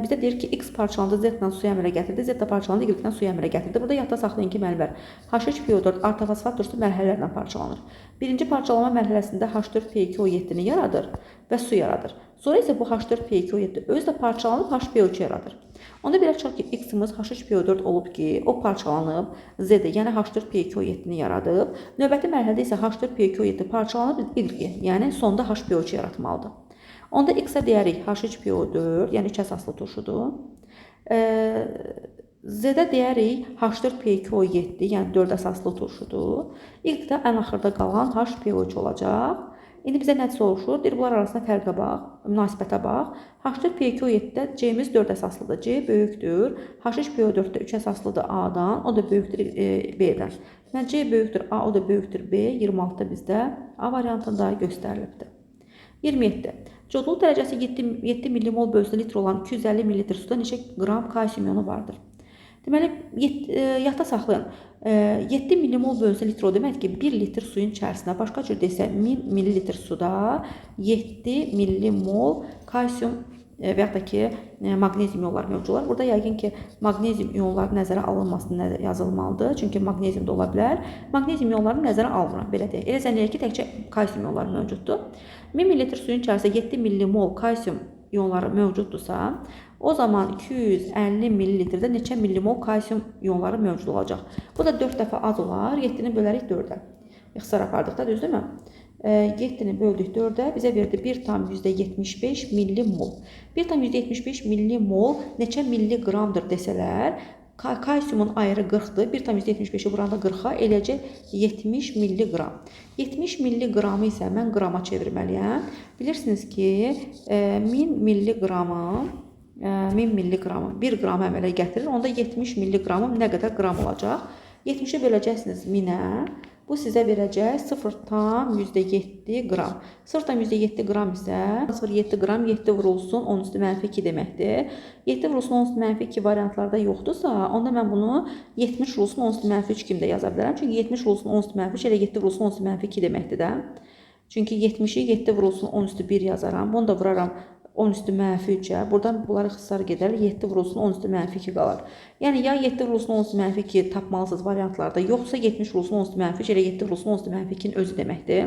bizə deyir ki, X parçalandı Z-dən suya əmələ gətirdi, Z də parçalandı Y-dən suya əmələ gətirdi. Burada yadda saxlayın ki, müəllimlər, H3PO4 ortofosfat turşusu mərhələlərlə parçalanır. Birinci parçalama mərhələsində H4P2O7-ni yaradır və su yaradır. Sonra isə bu H4P2O7 özü də parçalanıb HPO3 yaradır. Onda belə çıxır ki, X-imiz H3PO4 olub ki, o parçalanıb Z-də, yəni H4P2O7-ni yaradıb. Növbəti mərhələdə isə H4P2O7 parçalanıb Y, yəni sonda HPO3 yaratmalıdır. Onda X-ə deyərik H3PO4, yəni 3 əsaslı turşudur. Z-də deyərik H4P2O7, yəni 4 əsaslı turşudur. Y-də ən axırda qalan HPO3 olacaq. İndi bizə nə soruşur? Deyir, bunlar arasında fərqə bax, münasibətə bax. H4P2O7-də C-miz 4 əsaslıdır, C böyükdür. H3PO4-də 3 əsaslıdır A-dan, o da böyükdür B-dən. Yəni C böyükdür A, o da böyükdür B. 26-da bizdə A variantında göstərilibdir. 27. Codluq dərəcəsi 7 millimol bölünsün litr olan 250 ml suda neçə qram kalsium iyonu vardır? Deməli, yadda saxlayın. 7 millimol bölünsün litr o demək ki, 1 litr suyun içərisinə, başqa cür desə 1000 ml suda 7 millimol kalsium və yaxud da ki, maqnezium iyonları mövcudlar. Burada yəqin ki, maqnezium iyonları nəzərə alınmasını yazılmalıdır. Çünki maqnezium da ola bilər. Maqnezium iyonlarını nəzərə almıram, belə deyək. Elə zənn edək ki, təkcə kalsium iyonları mövcuddur. 1000 ml suyun içərisində 7 millimol kalsium iyonları mövcuddursa, o zaman 250 ml-də neçə millimol kalsium iyonları mövcud olacaq? Bu da 4 dəfə az olar. 7-ni bölərik 4-ə. İxtisar apardıqda, düzdürmü? 7-ni böldük 4-ə, bizə verdi 1,75 millimol. 1,75 millimol neçə milliqramdır desələr, kalsiumun ayrı 40-dır. 1,75-i vuranda 40-a eləcək 70 milliqram. 70 milliqramı isə mən qrama çevirməliyəm. Bilirsiniz ki, 1000 milliqramı 1 qram əmələ gətirir. Onda 70 milliqramım nə qədər qram olacaq? 70-i böləcəksiniz 1000-ə. Bu sizə verəcək 0,7 qram. 0,7 qram isə 0,7 qram 7 vurulsun 10 üstü mənfi 2 deməkdir. 7 vurulsun 10 üstü mənfi 2 variantlarda yoxdursa, onda mən bunu 70 vurulsun 10 üstü mənfi 3 kimi də yaza bilərəm. Çünki 70 vurulsun 10 üstü mənfi 3 elə 7 vurulsun 10 üstü mənfi 2 deməkdir də. Çünki 70-i 7 vurulsun 10 üstü 1 yazaram. Bunu da vuraram 10 üstü mənfi 3-ə. Buradan bunları ixtisar gedər. 7 vurulsun 10 üstü mənfi 2 qalar. Yəni ya 7 vurulsun 10 üstü mənfi 2 tapmalısınız variantlarda, yoxsa 70 vurulsun 10 üstü mənfi 3 elə 7 vurulsun 10 üstü mənfi 2-nin özü deməkdir.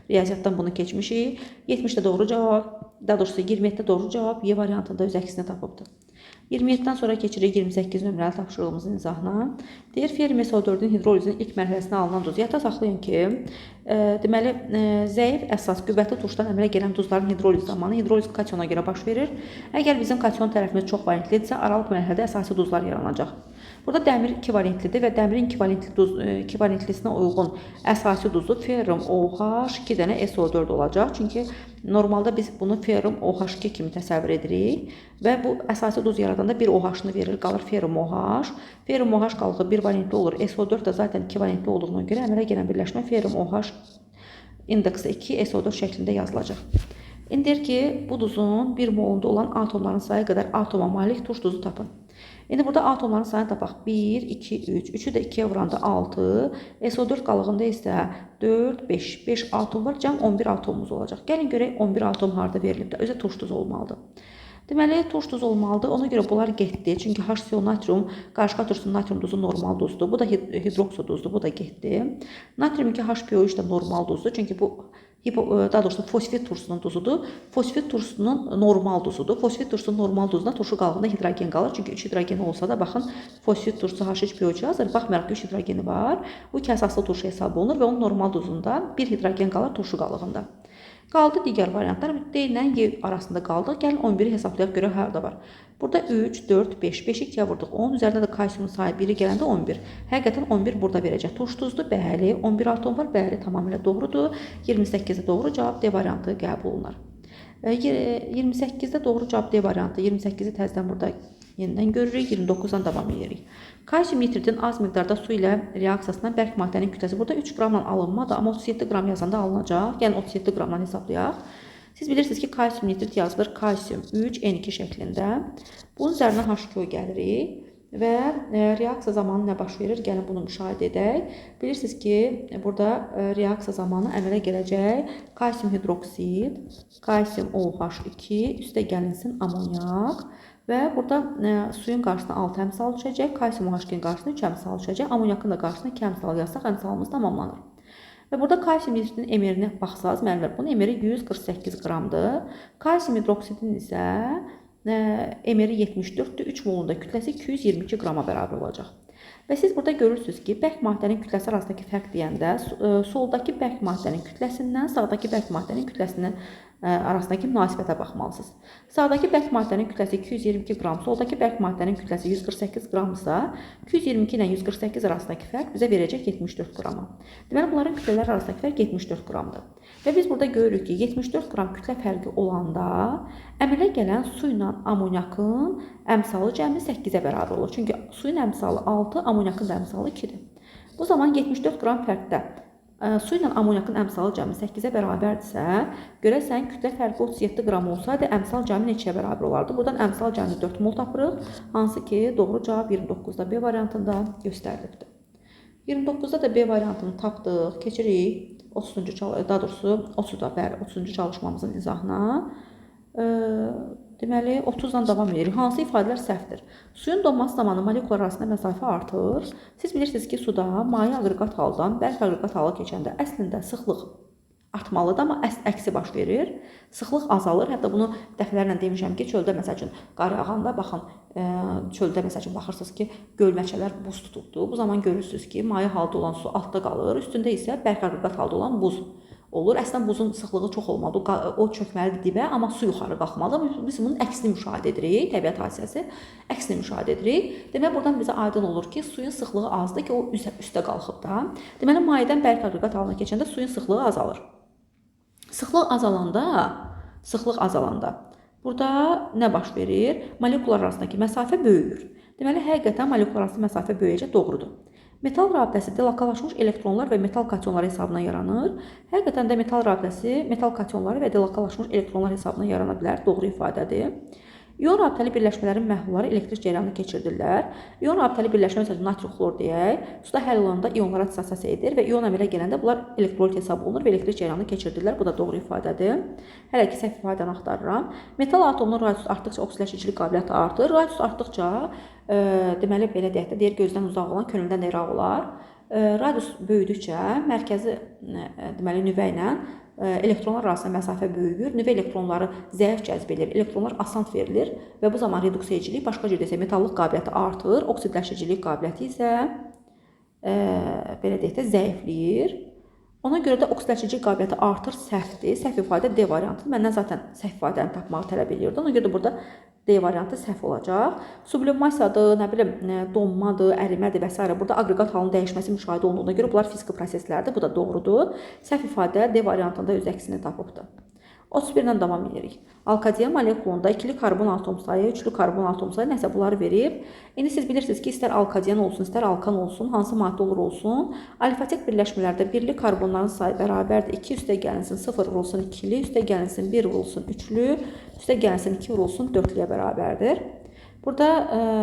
Riyaziyyatdan bunu keçmişik. 70 də doğru cavab, daha doğrusu 27 də doğru cavab Y variantında öz əksini tapıbdır. 27-dən sonra keçirik 28 nömrəli tapşırığımızın izahına. Deyir, Fermi SO4-ün hidrolizinin ilk mərhələsində alınan duz. Yadda saxlayın ki, deməli, zəif əsas qüvvətli turşdan əmələ gələn duzların hidroliz zamanı hidroliz kationa görə baş verir. Əgər bizim kation tərəfimiz çox valentlidirsə, aralıq mərhələdə əsasi duzlar yaranacaq. Burada dəmir 2 valentlidir və dəmirin 2 valentlisinə uyğun əsasi duzu ferrum OH 2 dənə SO4 olacaq. Çünki normalda biz bunu ferrum OH2 kimi təsəvvür edirik və bu əsasi duz yaradanda bir OH-ını verir, qalır ferrum OH. Ferrum OH qalığı 1 valentli olur. SO4 da zaten 2 valentli olduğuna görə əmələ gələn birləşmə ferrum OH indeksi 2 SO4 şəklində yazılacaq. İndi deyir ki, bu duzun 1 molunda olan atomların sayı qədər atoma malik turş duzu tapın. İndi burada atomların sayını tapaq. 1, 2, 3. 3-ü də 2-yə vuranda 6. SO4 qalığında isə 4, 5. 5 atom var. Cəm 11 atomumuz olacaq. Gəlin görək 11 atom harada verilib də. Özə turş duzu olmalıdır. Deməli, turş duzu olmalıdır. Ona görə bunlar getdi. Çünki HCl natrium qarşı turşun natrium duzu normal duzdur. Bu da hidrokso duzdur. Bu da getdi. Natrium 2 HPO3 də normal duzdur. Çünki bu daha doğrusu fosfit turşusunun duzudur. Fosfit turşusunun normal duzudur. Fosfit turşusunun normal duzuna turşu qalığında hidrogen qalır. Çünki 3 hidrogeni olsa da baxın fosfit turşusu H3PO3 hazır. Baxmayaraq ki 3 hidrogeni var. Bu iki əsaslı turşu hesab olunur və onun normal duzunda bir hidrogen qalır turşu qalığında. Qaldı digər variantlar. D ilə Y arasında qaldıq. Gəlin 11-i hesablayaq görə harda var. Burada 3, 4, 5. 5-i 2-yə vurduq. 10 üzərində də kalsiumun sayı 1-i gələndə 11. Həqiqətən 11 burada verəcək. Turş duzdur. Bəli. 11 atom var. Bəli. Tamamilə doğrudur. 28-də doğru cavab D variantı qəbul olunur. 28-də doğru cavab D variantı. 28-i təzədən burada yenidən görürük. 29-dan davam edirik. Kalsium nitridin az miqdarda su ilə reaksiyasından bərk maddənin kütləsi. Burada 3 qramla alınmadı, amma 37 qram yazanda alınacaq. Yəni 37 qramla hesablayaq. Siz bilirsiniz ki, kalsium nitrid yazılır. Kalsium 3, N2 şəklində. Bunun üzərinə H2O gəlirik. Və reaksiya zamanı nə baş verir? Gəlin bunu müşahidə edək. Bilirsiniz ki, burada reaksiya zamanı əmələ gələcək kalsium hidroksid, kalsium OH2, üstə gəlinsin amonyak və burada suyun qarşısına 6 əmsal düşəcək, kalsium OH2-nin qarşısına 3 əmsal düşəcək, amonyakın da qarşısına 2 əmsal yazsaq əmsalımız tamamlanır. Və burada kalsium nitridinin emirinə baxsaq, müəllimlər, bunun emiri 148 qramdır. Kalsium hidroksidin isə emiri 74-dür, 3 molunda kütləsi 222 qrama bərabər olacaq. Və siz burada görürsünüz ki, bərk maddənin kütləsi arasındakı fərq deyəndə soldakı bərk maddənin kütləsindən sağdakı bərk maddənin kütləsinin arasındakı münasibətə baxmalısınız. Sağdakı bərk maddənin kütləsi 222 qram, soldakı bərk maddənin kütləsi 148 qramsa, 222 ilə 148 arasındakı fərq bizə verəcək 74 qrama. Deməli, bunların kütlələr arasındakı fərq 74 qramdır. Və biz burada görürük ki, 74 qram kütlə fərqi olanda əmələ gələn su ilə amonyakın əmsalı cəmi 8-ə bərabər olur. Çünki suyun əmsalı 6, amonyakın da əmsalı 2-dir. Bu zaman 74 qram fərqdə su ilə amonyakın əmsalı cəmi 8-ə bərabərdirsə, görəsən kütlə fərqi 37 qram olsaydı, əmsal cəmi neçəyə bərabər olardı? Buradan əmsal cəmi 4 mol tapırıq, hansı ki, doğru cavab 29-da B variantında göstərilibdir. 29-da da B variantını tapdıq, keçirik 30-cu çalışmamızın izahına. Deməli, 30-dan davam edirik. Hansı ifadələr səhvdir? Suyun donması zamanı molekullar arasında məsafə artır. Siz bilirsiniz ki, suda maye aqreqat haldan bərk aqreqat hala keçəndə əslində sıxlıq artmalıdır, amma əksi baş verir. Sıxlıq azalır. Hətta bunu dəfələrlə demişəm ki, çöldə məsəl üçün qar yağanda baxın, çöldə məsəl üçün baxırsınız ki, gölməçələr buz tutubdu. Bu zaman görürsünüz ki, maye halda olan su altda qalır, üstündə isə bərk aqreqat halda olan buz olur. Əslində buzun sıxlığı çox olmalıdır. O çökməlidir dibə, amma su yuxarı qalxmalıdır. Biz bunun əksini müşahidə edirik. Təbiət hadisəsi əksini müşahidə edirik. Deməli, buradan bizə aydın olur ki, suyun sıxlığı azdır ki, o üstə qalxıb da. Deməli, mayədən bərk aqreqat halına keçəndə suyun sıxlığı azalır. Sıxlıq azalanda burada nə baş verir? Molekulalar arasındakı məsafə böyüyür. Deməli, həqiqətən molekulalar arasında məsafə böyüyəcək, doğrudur. Metal rabitəsi delokallaşmış elektronlar və metal kationları hesabına yaranır. Həqiqətən də metal rabitəsi metal kationları və delokallaşmış elektronlar hesabına yarana bilər, doğru ifadədir. İon rabitəli birləşmələrin məhlulları elektrik cərəyanını keçirdirlər. İon rabitəli birləşmə, məsələn, natri xlor deyək, suda həll olanda ionlara dissosiasiya edir və ion əmələ gələndə bunlar elektrolit hesab olunur və elektrik cərəyanını keçirdirlər. Bu da doğru ifadədir. Hələ ki, səhv ifadəni axtarıram. Metal atomların radiusu artdıqca oksidləşicilik qabiliyyəti artır. Radius artdıqca, deməli, belə deyək də, deyir gözdən uzaq olan könüldən iraq olar. Radius böyüdükcə mərkəzi, deməli, nüvə ilə elektronlar arasında məsafə böyüyür. Nüvə elektronları zəif cəzb edir. Elektronlar asant verilir və bu zaman reduksiya edicilik, başqa cür desə, metallıq qabiliyyəti artır. Oksidləşicilik qabiliyyəti isə belə deyək də, zəifləyir. Ona görə də oksidləşicilik qabiliyyəti artır, səhvdir. Səhv ifadə D variantıdır. Məndən zaten səhv ifadəni tapmağı tələb edirdi. Ona görə də burada D variantı səhv olacaq. Sublimasiyadır, nə bilim, donmadır, ərimədir və s. Burada aqreqat halının dəyişməsi müşahidə olunduğuna görə bunlar fiziki proseslərdir. Bu da doğrudur. Səhv ifadə D variantında öz əksini tapıbdır. 31-dən davam edirik. Alkadiyen molekulunda ikili karbon atom sayı, üçlü karbon atom sayı nəsə bunları verib. İndi siz bilirsiniz ki, istər alkadiyen olsun, istər alkan olsun, hansı maddə olur olsun. Alifatik birləşmələrdə birli karbonların sayı bərabərdir. 2 üstə gəlinsin 0 vurulsun 2-li, üstə gəlinsin 1 vurulsun 3-lü, üstə gəlinsin 2 vurulsun 4-lüyə bərabərdir. Burada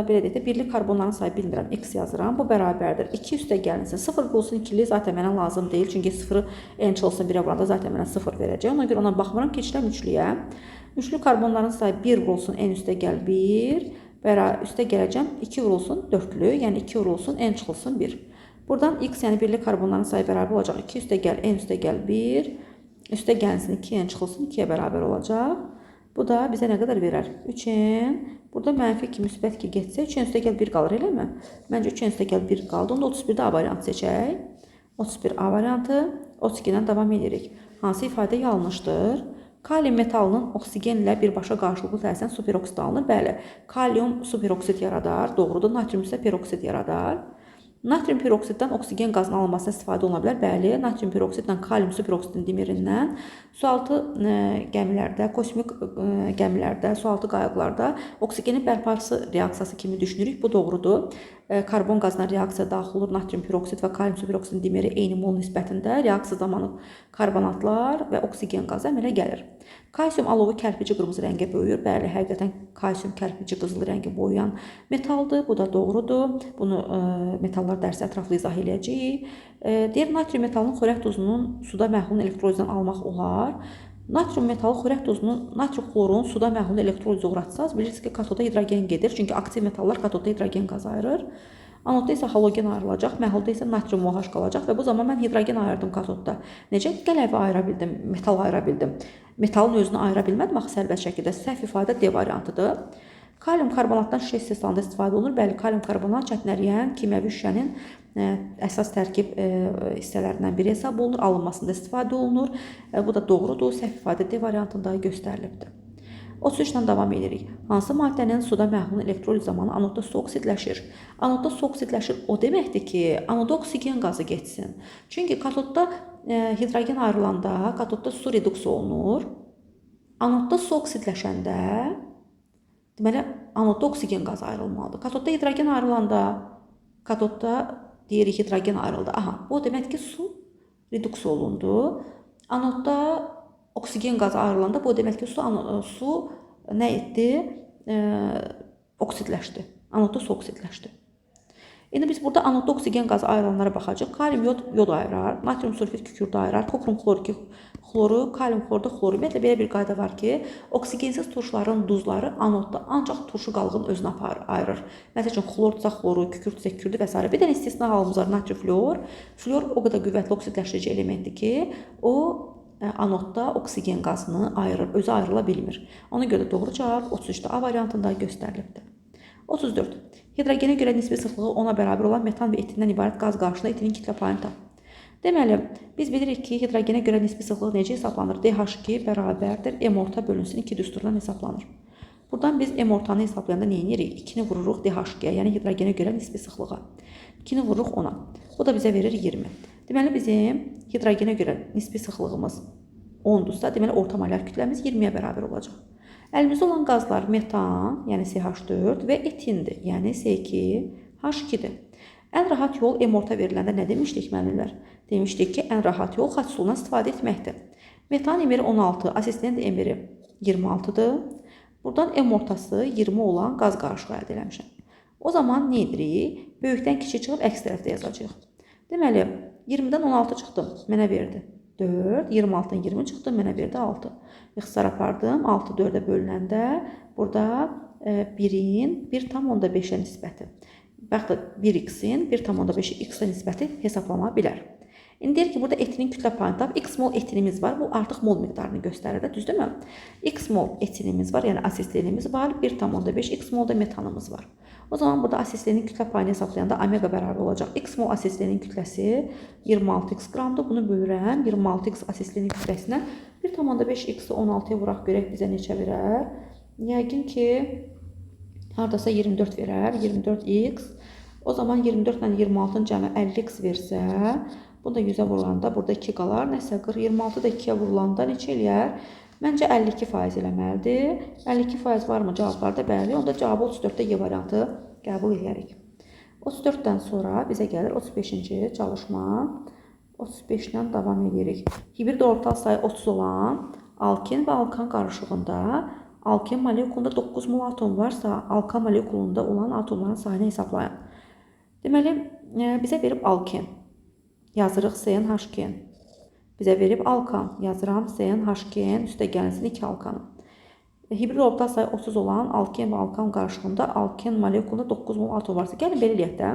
belə deyək də, birli karbonların sayı bilmirəm, x yazıram. Bu bərabərdir. 2 üstə gəlinsin 0 vurulsun 2-li zaten mənə lazım deyil. Çünki 0-ı n çıxılsın 1-ə vuranda zaten mənə 0 verəcək. Ona görə ona baxmıram, keçirəm 3-lüyə. Üçlü karbonların sayı 1 vurulsun n üstə gəl 1. Üstə gələcəm 2 vurulsun 4-lü, yəni 2 vurulsun n çıxılsın 1. Buradan x, yəni birli karbonların sayı bərabər olacaq. 2 üstə gəl n üstə gəl 1. Üstə gəlinsin 2 n çıxılsın 2-yə bərabər olacaq. Bu da bizə nə qədər verər? 3n. Burada mənfi ki, müsbət ki, getsə 3n üstə gəl 1 qalır, eləmi? Məncə 3n üstə gəl 1 qaldı. Onda 31-də A variantı seçək. 31 A variantı. 32-dən davam edirik. Hansı ifadə yanlışdır? Kalium metalının oksigenlə birbaşa qarşılıqlı təsirlə superoksid alınır. Bəli, kalium superoksid yaradar. Doğrudur. Natrium isə peroksid yaradar. Natrium peroksiddən oksigen qazının alınmasına istifadə oluna bilər. Bəli, natrium peroksidlə kalium superoksidin dimerindən sualtı gəmilərdə, kosmik gəmilərdə, sualtı qayıqlarda oksigenin bərpası reaksiyası kimi düşünürük. Bu doğrudur. Karbon qazına reaksiya daxil olur. Natrium peroksid və kalium superoksidin dimeri eyni mol nisbətində. Reaksiya zamanı karbonatlar və oksigen qazı əmələ gəlir. Kalsium alovu kərpici qırmızı rəngə boyuyur. Bəli, həqiqətən kalsium kərpici qızıl rəngi boyayan metaldır. Bu da doğrudur. Bunu metallar dərsi ətraflı izah edəcəyik. Deyir, natrium metalının xörək duzunun suda məhlulun elektrolizdən almaq olar. Natrium metalı xörək duzunun natrium xlorun suda məhlulun elektrolizə uğratsaz, bilirsiniz ki, katoda hidrogen gedir. Çünki aktiv metallar katodda hidrogen qaz ayırır. Anodda isə halogen ayrılacaq, məhlulda isə natrium OH qalacaq və bu zaman mən hidrogen ayırdım katodda. Necə qələvi ayıra bildim, metal ayıra bildim? Metalın özünü ayıra bilmədim, axı sərbəst şəkildə. Səhv ifadə D variantıdır. Kalium karbonatdan şüşə istehsalında istifadə olunur. Bəli, kalium karbonat çətinəriyən kimyəvi şüşənin əsas tərkib hissələrindən biri hesab olunur, alınmasında istifadə olunur. Bu da doğrudur. Səhv ifadə D variantında göstərilibdir. 33-dən davam edirik. Hansı maddənin suda məhlulun elektroliz zamanı anodda su oksidləşir? Anodda su oksidləşir o deməkdir ki, anoda oksigen qazı getsin. Çünki katodda hidrogen ayrılanda katodda su reduksiya olunur. Anodda su oksidləşəndə deməli, anodda oksigen qazı ayrılmalıdır. Katodda hidrogen ayrılanda, katodda deyirik hidrogen ayrıldı. Aha, o demək ki, su reduksiya olundu. Anodda oksigen qazı ayrılanda, bu demək ki, su nə etdi? Oksidləşdi. Anodda su oksidləşdi. İndi biz burada anodda oksigen qazı ayrılanlara baxacaq. Kalium yod ayırar, natrium sulfit kükürdü ayırar, kokrum xloru, kalium xlorda xloru. Ümumiyyətlə, belə bir qayda var ki, oksigensiz turşuların duzları anodda ancaq turşu qalığının özünə ayırır. Məsəl üçün, xlorsa xloru, kükürdsə kükürdü və s. Bir dənə istisna halımız var, natrium flor. Flor o qədər qüvvətli oksidləşdirici elementdir ki, o anodda oksigen qazını ayırır, özü ayrıla bilmir. Ona görə doğru cavab 33-də A variantında göstərilibdir. 34. Hidrogenə görə nisbi sıxlığı 10-a bərabər olan metan və etindən ibarət qaz qarşısında etinin kütlə payını tap. Deməli, biz bilirik ki, hidrogenə görə nisbi sıxlıq necə hesablanır? DH2 bərabərdir M orta bölünsün 2 düsturundan hesablanır. Buradan biz M ortanı hesablayanda nə edirik? 2-ni vururuq DH2-yə, yəni hidrogenə görə nisbi sıxlığa. 2-ni vururuq 10-a. Bu da bizə verir 20. Deməli, bizim hidrogenə görə nisbi sıxlığımız 10-dursa, deməli, orta molar kütləmiz 20-yə bərabər olacaq. Əlimizdə olan qazlar metan, yəni CH4 və etindir, yəni C2H2-dir. Ən rahat yol M orta veriləndə nə demişdik müəllimlər? Demişdik ki, ən rahat yol xaç üsulundan istifadə etməkdir. Metan emiri 16, asistent emiri 26-dır. Buradan M ortası 20 olan qaz qarışığı əldə eləmişəm. O zaman nə edirik? Böyükdən kiçik çıxıb əks tərəfdə yazacağıq. Deməli, 20-dən 16 çıxdım, mənə verdi 4, 26-dan 20 çıxdı, mənə verdi 6. İxtisar apardım, 6 4-ə bölünəndə burada 1-in 1,5-ə nisbəti. Bəxtə 1x-in 1,5 x-ə nisbəti hesablana bilər. İndi deyir ki, burada etinin kütlə payını tap. X mol etinimiz var. Bu artıq mol miqdarını göstərir də, düzdürmü? X mol etinimiz var, yəni asistlenimiz var. 1,5 x mol da metanımız var. O zaman burada asistlenin kütlə payını hesablayanda omega bərabər olacaq. X mol asistlenin kütləsi 26x qramdır. Bunu bölürəm 26x asistlenin kütləsinə. 1,5 x-i 16-ya vuraq görək bizə neçə verər? Yəqin ki, haradasa 24 verər. 24x. O zaman 24 ilə 26-ın cəmi 50x versə, bunu da 100-ə vurulanda burada 2 qalar. Nəsə 26 da 2-yə vurulanda neçə eləyər? Məncə 52% eləməlidir. 52% varmı cavablarda? Bəli. Onda cavabı 34-də Y variantı qəbul edərik. 34-dən sonra bizə gəlir 35-ci çalışma. 35-dən davam edirik. Hibrid ortal sayı 30 olan alkin və alkan qarışığında alkin molekulunda 9 mol atom varsa, alkan molekulunda olan atomların sayını hesablayın. Deməli, bizə verib alkin. Yazırıq CnH2. Bizə verib alkan. Yazıram CnH2. Üstə gəlsin 2 alkanı. Hibrid ortal sayı 30 olan alkin və alkan qarışığında alkin molekulunda 9 mol atom varsa. Gəlin belə eləyək də.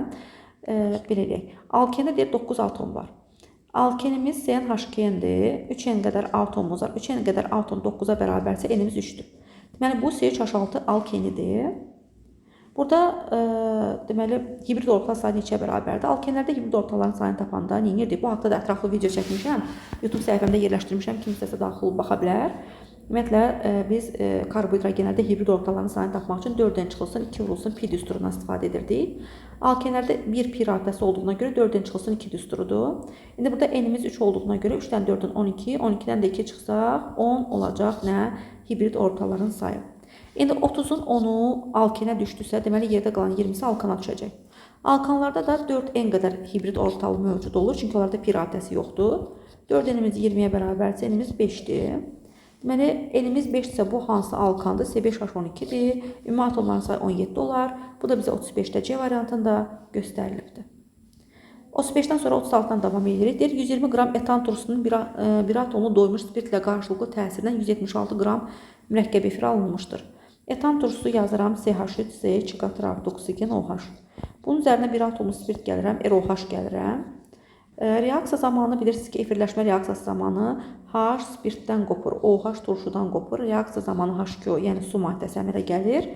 Belə eləyək. Alkində deyir 9 atom var. Alkenimiz CnH2-dir. 3n qədər atomumuz var. 3n qədər atom 9-a bərabərsə N'imiz 3-dür. Deməli, bu CH6 alkenidir. Burada deməli hibrid ortal sayı neçəyə bərabərdir? Alkenlərdə hibrid ortalların sayını tapanda nə edirdik? Bu haqda da ətraflı video çəkmişəm. YouTube səhifəmdə yerləşdirmişəm. Kim istəsə daxil olub baxa bilər. Ümumiyyətlə biz karbohidrogenlərdə hibrid ortalların sayını tapmaq üçün 4-dən çıxılsın, 2 vurulsun pi düsturundan istifadə edirdik. Alkenlərdə 1 pi radəsi olduğuna görə 4-dən çıxılsın 2 düsturudur. İndi burada N'imiz 3 olduğuna görə 3-dən 4-dən 12, 12-dən də 2 çıxsaq 10 olacaq nə? Hibrid ortalların sayı. İndi 30-un 10-u alkenə düşdüsə, deməli yerdə qalan 20-si alkana düşəcək. Alkanlarda da 4n qədər hibrid ortal mövcud olur, çünki onlarda pi radəsi yoxdur. 4n'imiz 20-yə bərabərsə, n'imiz 5-dir. Deməli, n'imiz 5-dirsə bu hansı alkandır? C5H12-dir. Ümumi atomların sayı 17 olar. Bu da bizə 35-də C variantında göstərilibdir. 35-dən sonra 36-dan davam edirik. Deyir, 120 qram etan turşusunun bir atomlu doymuş spirtlə qarşılıqlı təsirindən 176 qram mürəkkəb efir alınmışdır. Etan turşusu yazıram CH3C, 2 qatır artı oksigen OH. Bunun üzərinə bir atomlu spirt gəlirəm, ROH gəlirəm. Reaksiya zamanı bilirsiniz ki, efirləşmə reaksiyası zamanı H spirtdən qopur, OH turşudan qopur. Reaksiya zamanı H2O, yəni su maddəsi əmələ gəlir.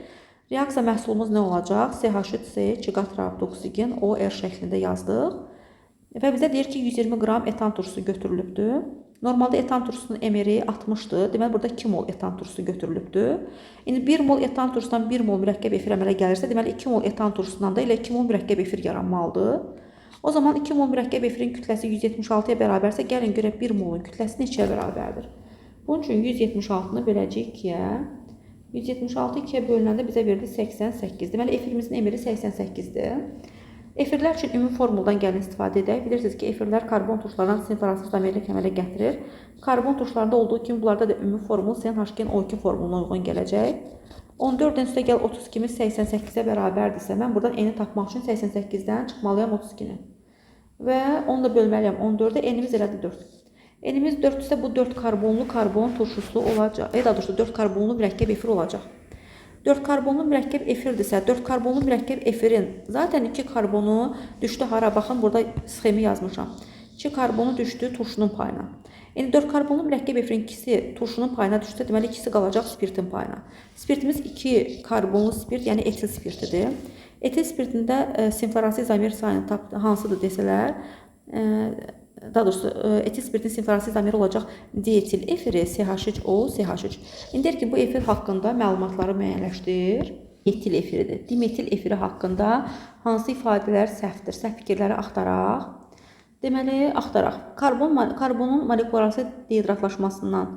Reaksiya məhsulumuz nə olacaq? CH3C, 2 qatır artı oksigen OR şəklində yazdıq. Və bizə deyir ki, 120 qram etan turşusu götürülübdür. Normalda etan turşusunun emiri 60-dır. Deməli, burada 2 mol etan turşusu götürülübdür. İndi 1 mol etan turşusundan 1 mol mürəkkəb efir əmələ gəlirsə, deməli 2 mol etan turşusundan da elə 2 mol mürəkkəb efir yaranmalıdır. O zaman 2 mol mürəkkəb efirin kütləsi 176-ya bərabərsə, gəlin görək 1 molun kütləsi neçəyə bərabərdir? Bunun üçün 176-nı böləcəyik 2-yə. 176 2-yə bölünəndə bizə verdi 88. Deməli, efirimizin emiri 88-dir. Efirlər üçün ümumi formuldan gəlin istifadə edək. Bilirsiniz ki, efirlər karbon turşularından sinif arası damirlik əmələ gətirir. Karbon turşularında olduğu kimi bunlarda da ümumi formul CnH2O2 formuluna uyğun gələcək. 14-dən üstə gəl 32-miz 88-ə bərabərdirsə, mən buradan n-i tapmaq üçün 88-dən çıxmalıyam 32-ni. Və onu da bölməliyəm 14-də, n-imiz elədi 4. N-imiz 4-dürsə bu 4 karbonlu karbon turşusu olacaq. Daha doğrusu 4 karbonlu mürəkkəb efir olacaq. 4 karbonlu mürəkkəb efirdirsə, 4 karbonlu mürəkkəb efirin zaten 2 karbonu düşdü hara? Baxın, burada sxemi yazmışam. 2 karbonu düşdü turşunun payına. İndi 4 karbonlu mürəkkəb efirin ikisi turşunun payına düşsə, deməli ikisi qalacaq spirtin payına. Spirtimiz 2 karbonlu spirt, yəni etil spirtidir. Etil spirtində sinflararası izomer sayını hansıdır desələr, daha doğrusu etil spirtin sinflararası izomeri olacaq dietil efiri CH3O, CH3. İndi deyir ki, bu efir haqqında məlumatları müəyyənləşdir. Etil efiridir. Dimetil efiri haqqında hansı ifadələr səhvdir? Səhv fikirləri axtaraq. Deməli, axtaraq. Karbonun molekulararası dehidratlaşmasından,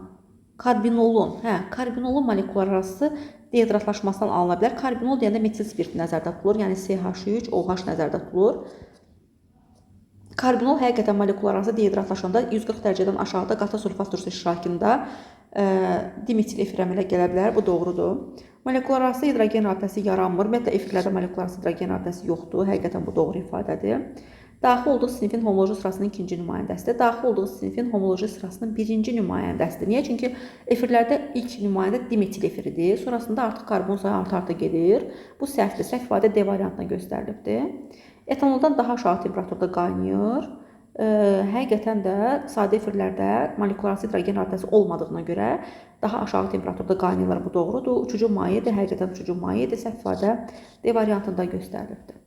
karbinolun molekulararası dehidratlaşmasından alına bilər. Karbinol deyəndə metil spirt nəzərdə tutulur, yəni CH3, OH nəzərdə tutulur. Karbinol həqiqətən molekulararası dehidratlaşanda 140 dərəcədən aşağıda qata sulfat turşusu iştirakında dimetil efir əmələ gələ bilər. Bu doğrudur. Molekulararası hidrogen rabitəsi yaranmır. Ümumiyyətlə efirlərdə molekulararası hidrogen rabitəsi yoxdur. Həqiqətən bu doğru ifadədir. Daxil olduğu sinifin homoloji sırasının ikinci nümayəndəsidir. Daxil olduğu sinifin homoloji sırasının birinci nümayəndəsidir. Niyə? Çünki efirlərdə ilk nümayəndə dimetil efiridir. Sonrasında artıq karbon sayı arta-arta gedir. Bu səhvdir. Səhv ifadə D variantına göstərilibdir. Etanoldan daha aşağı temperaturda qaynayır. Həqiqətən də sadə efirlərdə molekulararası hidrogen rabitəsi olmadığına görə daha aşağı temperaturda qaynayırlar. Bu doğrudur. Uçucu mayedir. Həqiqətən uçucu mayedir. Səhv ifadə D variantında göstərilibdir.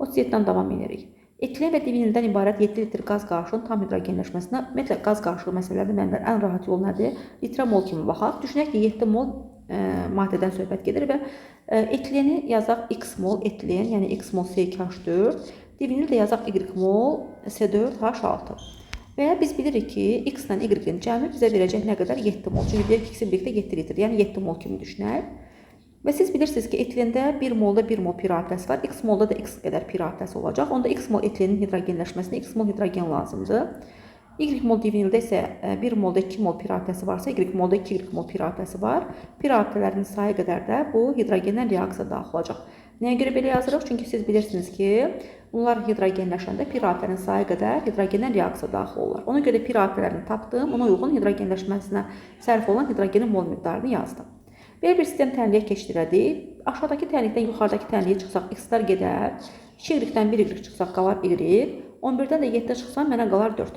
37-dən davam edirik. Etilen və divinildən ibarət 7 litr qaz qarışığının tam hidrogenləşməsinə, ümumiyyətlə qaz qarışığı məsələlərində mənlər ən rahat yol nədir? Litrə mol kimi baxaq. Düşünək ki, 7 mol maddədən söhbət gedir və etileni yazaq x mol etilen, yəni x mol C2H4, divinil də yazaq y mol C4H6. Və ya biz bilirik ki, x ilə y-in cəmi bizə verəcək nə qədər? 7 mol. Çünki deyir ki, x-in birlikdə 7 litr, yəni 7 mol kimi düşünək. Və siz bilirsiniz ki, etilində 1 molda 1 mol pir adəsi var, x molda da x qədər pir adəsi olacaq. Onda x mol etilenin hidrogenləşməsinə x mol hidrogen lazımdır. Y mol divinildə isə 1 molda 2 mol pir adəsi varsa, y molda 2 y mol pir adəsi var. Pir adələrinin sayı qədər də bu hidrogenlə reaksiya daxil olacaq. Nəyə görə belə yazırıq? Çünki siz bilirsiniz ki, bunlar hidrogenləşəndə pir adələrin sayı qədər hidrogenlə reaksiya daxil olurlar. Ona görə pir adələrini tapdım, ona uyğun hidrogenləşməsinə sərf olan hidrogenin mol miqdarını yazdım. Belə bir sistem tənliyə keçdirədik. Aşağıdakı tənlikdən yuxarıdakı tənliyə çıxsaq x-lər gedər. 2y-dən 1y çıxsaq qalar y. 11-dən də 7 çıxsaq mənə qalar 4.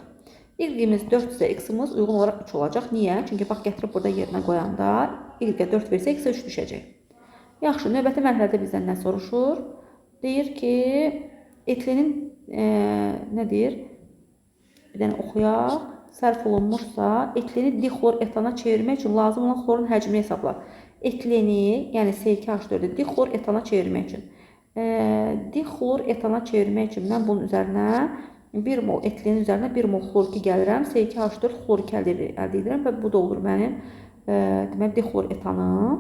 Y-imiz 4-sə x-imiz uyğun olaraq 3 olacaq. Niyə? Çünki bax gətirib burada yerinə qoyanda y-ə 4 versə x-ə 3 düşəcək. Yaxşı, növbəti mərhələdə bizdən nə soruşur? Deyir ki, etilenin nə deyir? Bir dənə oxuyaq. Sərf olunmuşsa, etileni dixlor etana çevirmək üçün lazım olan xlorun həcmini hesablar. Etileni, yəni C2H4-ü dixlor etana çevirmək üçün. Dixlor etana çevirmək üçün mən bunun üzərinə 1 mol etilenin üzərinə 1 mol xlor 2 gəlirəm. C2H4 xlor 2 əldə edirəm və bu da olur mənim deməli dixlor etanım.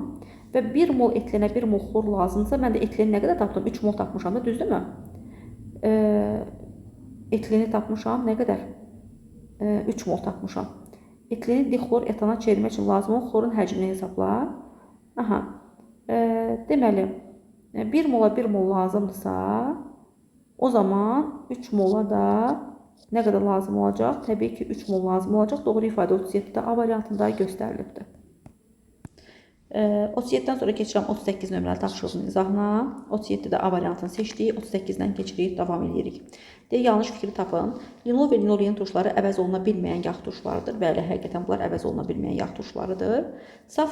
Və 1 mol etilenə 1 mol xlor lazımsa, mən də etileni nə qədər tapdım? 3 mol tapmışam da, düzdürmü? Etileni tapmışam, nə qədər? 3 mol tapmışam. Etileni dixlor etana çevirmək üçün lazım olan xlorun həcmini hesablar. Aha. Deməli, 1 mola 1 mol lazımdırsa, o zaman 3 mola da nə qədər lazım olacaq? Təbii ki, 3 mol lazım olacaq. Doğru ifadə 37-də A variantında göstərilibdir. 37-dən sonra keçirəm 38 nömrəli tapşırığın izahına. 37-də A variantını seçdik. 38-dən keçirik, davam edirik. Deyək, yanlış fikri tapın. Linol və linolein turşuları əvəz oluna bilməyən yağ turşularıdır. Bəli, həqiqətən bunlar əvəz oluna bilməyən yağ turşularıdır. Saf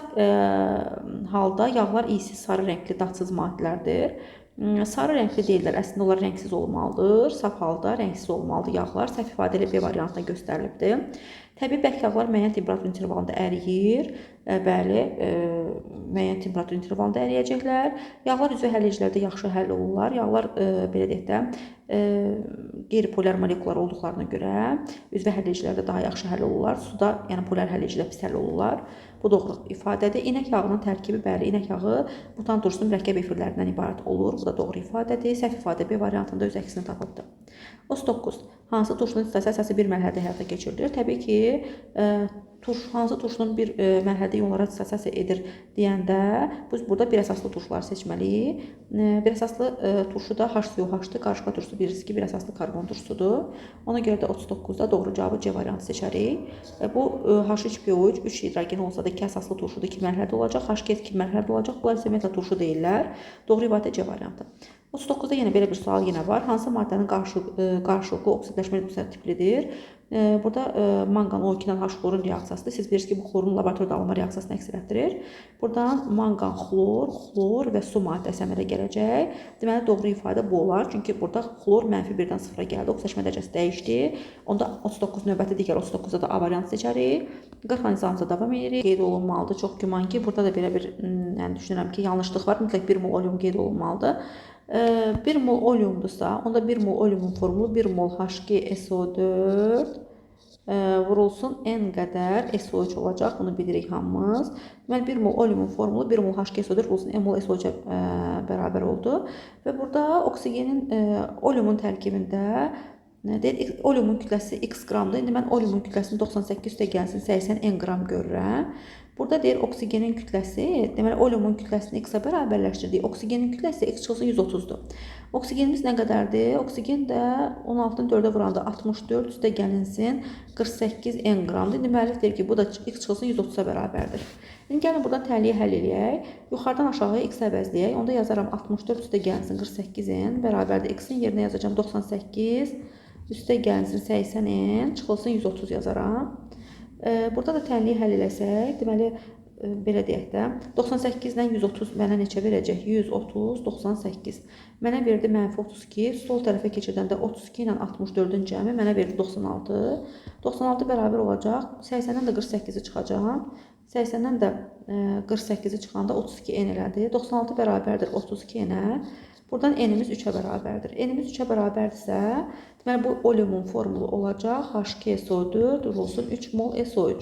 halda yağlar iysiz sarı rəngli dadsız maddələrdir. Sarı rəngli deyirlər, əslində onlar rəngsiz olmalıdır. Saf halda rəngsiz olmalıdır yağlar. Səhv ifadə ilə B variantına göstərilibdir. Təbii bərk yağlar müəyyən temperatur intervalında əriyir. Bəli, müəyyən temperatur intervalında əriyəcəklər. Yağlar üzvə həllecilərdə yaxşı həll olurlar. Yağlar, belə deyək də, qeyri-polyar molekular olduqlarına görə üzvə həllecilərdə daha yaxşı həll olurlar. Suda, yəni polyar həllecilər pis həll olurlar. Bu doğru ifadədir. İnək yağının tərkibi, bəli, inək yağı butan turşusunun mürəkkəb efirlərindən ibarət olur. Bu da doğru ifadədir. Səhv ifadə B variantında öz əksini tapıbdır. 39. Hansı turşunun distasiyası bir mərhələdə həyata keçirilir? Təbii ki, hansı turşunun bir mərhələdə ionlara distasiyasiya edir deyəndə, biz burada bir əsaslı turşular seçməliyik. Bir əsaslı turşu da HCOH-dır. Qarışqa turşusu biliriz ki, bir əsaslı karbon turşusudur. Ona görə də 39-da doğru cavabı C variantı seçərik. Bu H3PO3 3 hidrogen olsa da 2 əsaslı turşudur, 2 mərhələdə olacaq. H2 2 mərhələdə olacaq. Bunlar isə ümumiyyətlə turşu deyirlər. Doğru ifadə C variantı. 39-da yenə belə bir sual yenə var. Hansı maddənin qarşılıqlı oksidləşmə repulsiya tiplidir? Burada manqan O2 ilə H-xlorun reaksiyasıdır. Siz bilirsiniz ki, bu xlorun laboratoriyada alınma reaksiyasını əks etdirir. Buradan manqan xlor, xlor və su maddəsi əmələ gələcək. Deməli, doğru ifadə bu olar. Çünki burada xlor -1-dən 0-a gəldi. Oksidaşma dərəcəsi dəyişdi. Onda 39 növbəti digər 39-da da A variantı seçərik. Qırx nizamımıza davam edirik. Qeyd olunmalıdır. Çox güman ki, burada da belə bir, yəni düşünürəm ki, yanlışlıq var. Mütləq 1 mol oleum qeyd olunmalıdır. 1 mol oleumdursa, onda 1 mol oleumun formulu 1 mol H2SO4 vurulsun n qədər SO3 olacaq. Bunu bilirik hamımız. Deməli, 1 mol oleumun formulu 1 mol H2SO4 vurulsun n mol SO3-ə bərabər oldu. Və burada oksigenin oleumun tərkibində deyir, oleumun kütləsi x qramdır. İndi mən oleumun kütləsini 98 üstə gəlsin 80 n qram görürəm. Burada deyir, oksigenin kütləsi, deməli, oleumun kütləsini x-a bərabərləşdirdik. Oksigenin kütləsi x çıxılsın 130-dur. Oksigenimiz nə qədərdir? Oksigen də 16-nı 4-ə vuranda 64 üstə gəlinsin 48 n qramdır. İndi müəllif deyir ki, bu da x çıxılsın 130-a bərabərdir. İndi gəlin buradan tənliyi həll eləyək. Yuxarıdan aşağıya x əvəzləyək. Onda yazaram 64 üstə gəlinsin 48 n bərabərdir. X-in yerinə yazacağım 98 üstə gəlinsin 80 n çıxılsın 130 yazaram. Burada da tənliyi həll eləsək, deməli, belə deyək də, 98-dən 130 mənə neçə verəcək? 130, 98. Mənə verdi -32, sol tərəfə keçirdəndə 32 ilə 64-ün cəmi mənə verdi 96. 96 bərabər olacaq, 80-dən də 48-i çıxacaq. 80-dən də 48-i çıxanda 32 n elədi. 96 bərabərdir 32 n-ə. Buradan n-imiz 3-ə bərabərdir. N-imiz 3-ə bərabərdirsə, deməli, bu oleumun formulu olacaq. H2SO4 vurulsun 3 mol SO3.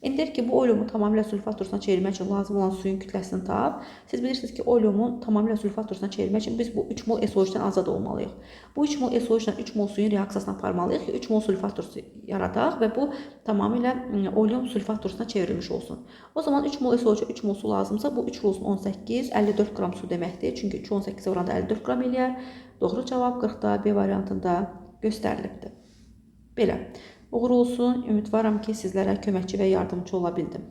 İndi deyir ki, bu oleumu tamamilə sülfat turşusuna çevirmək üçün lazım olan suyun kütləsini tap. Siz bilirsiniz ki, oleumu tamamilə sülfat turşusuna çevirmək üçün biz bu 3 mol SO3-dən azad olmalıyıq. Bu 3 mol SO3-dən 3 mol suyun reaksiyasına aparmalıyıq ki, 3 mol sülfat turşusu yaradaq və bu tamamilə oleum sülfat turşusuna çevrilmiş olsun. O zaman 3 mol SO3-ə 3 mol su lazımsa, bu 3 vurulsun 18, 54 qram su deməkdir. Çünki 3 18-ə vuranda 54 qram eləyər. Doğru cavab 40-da B variantında göstərilibdir. Belə. Uğur olsun. Ümidvaram ki, sizlərə köməkçi və yardımcı ola bildim.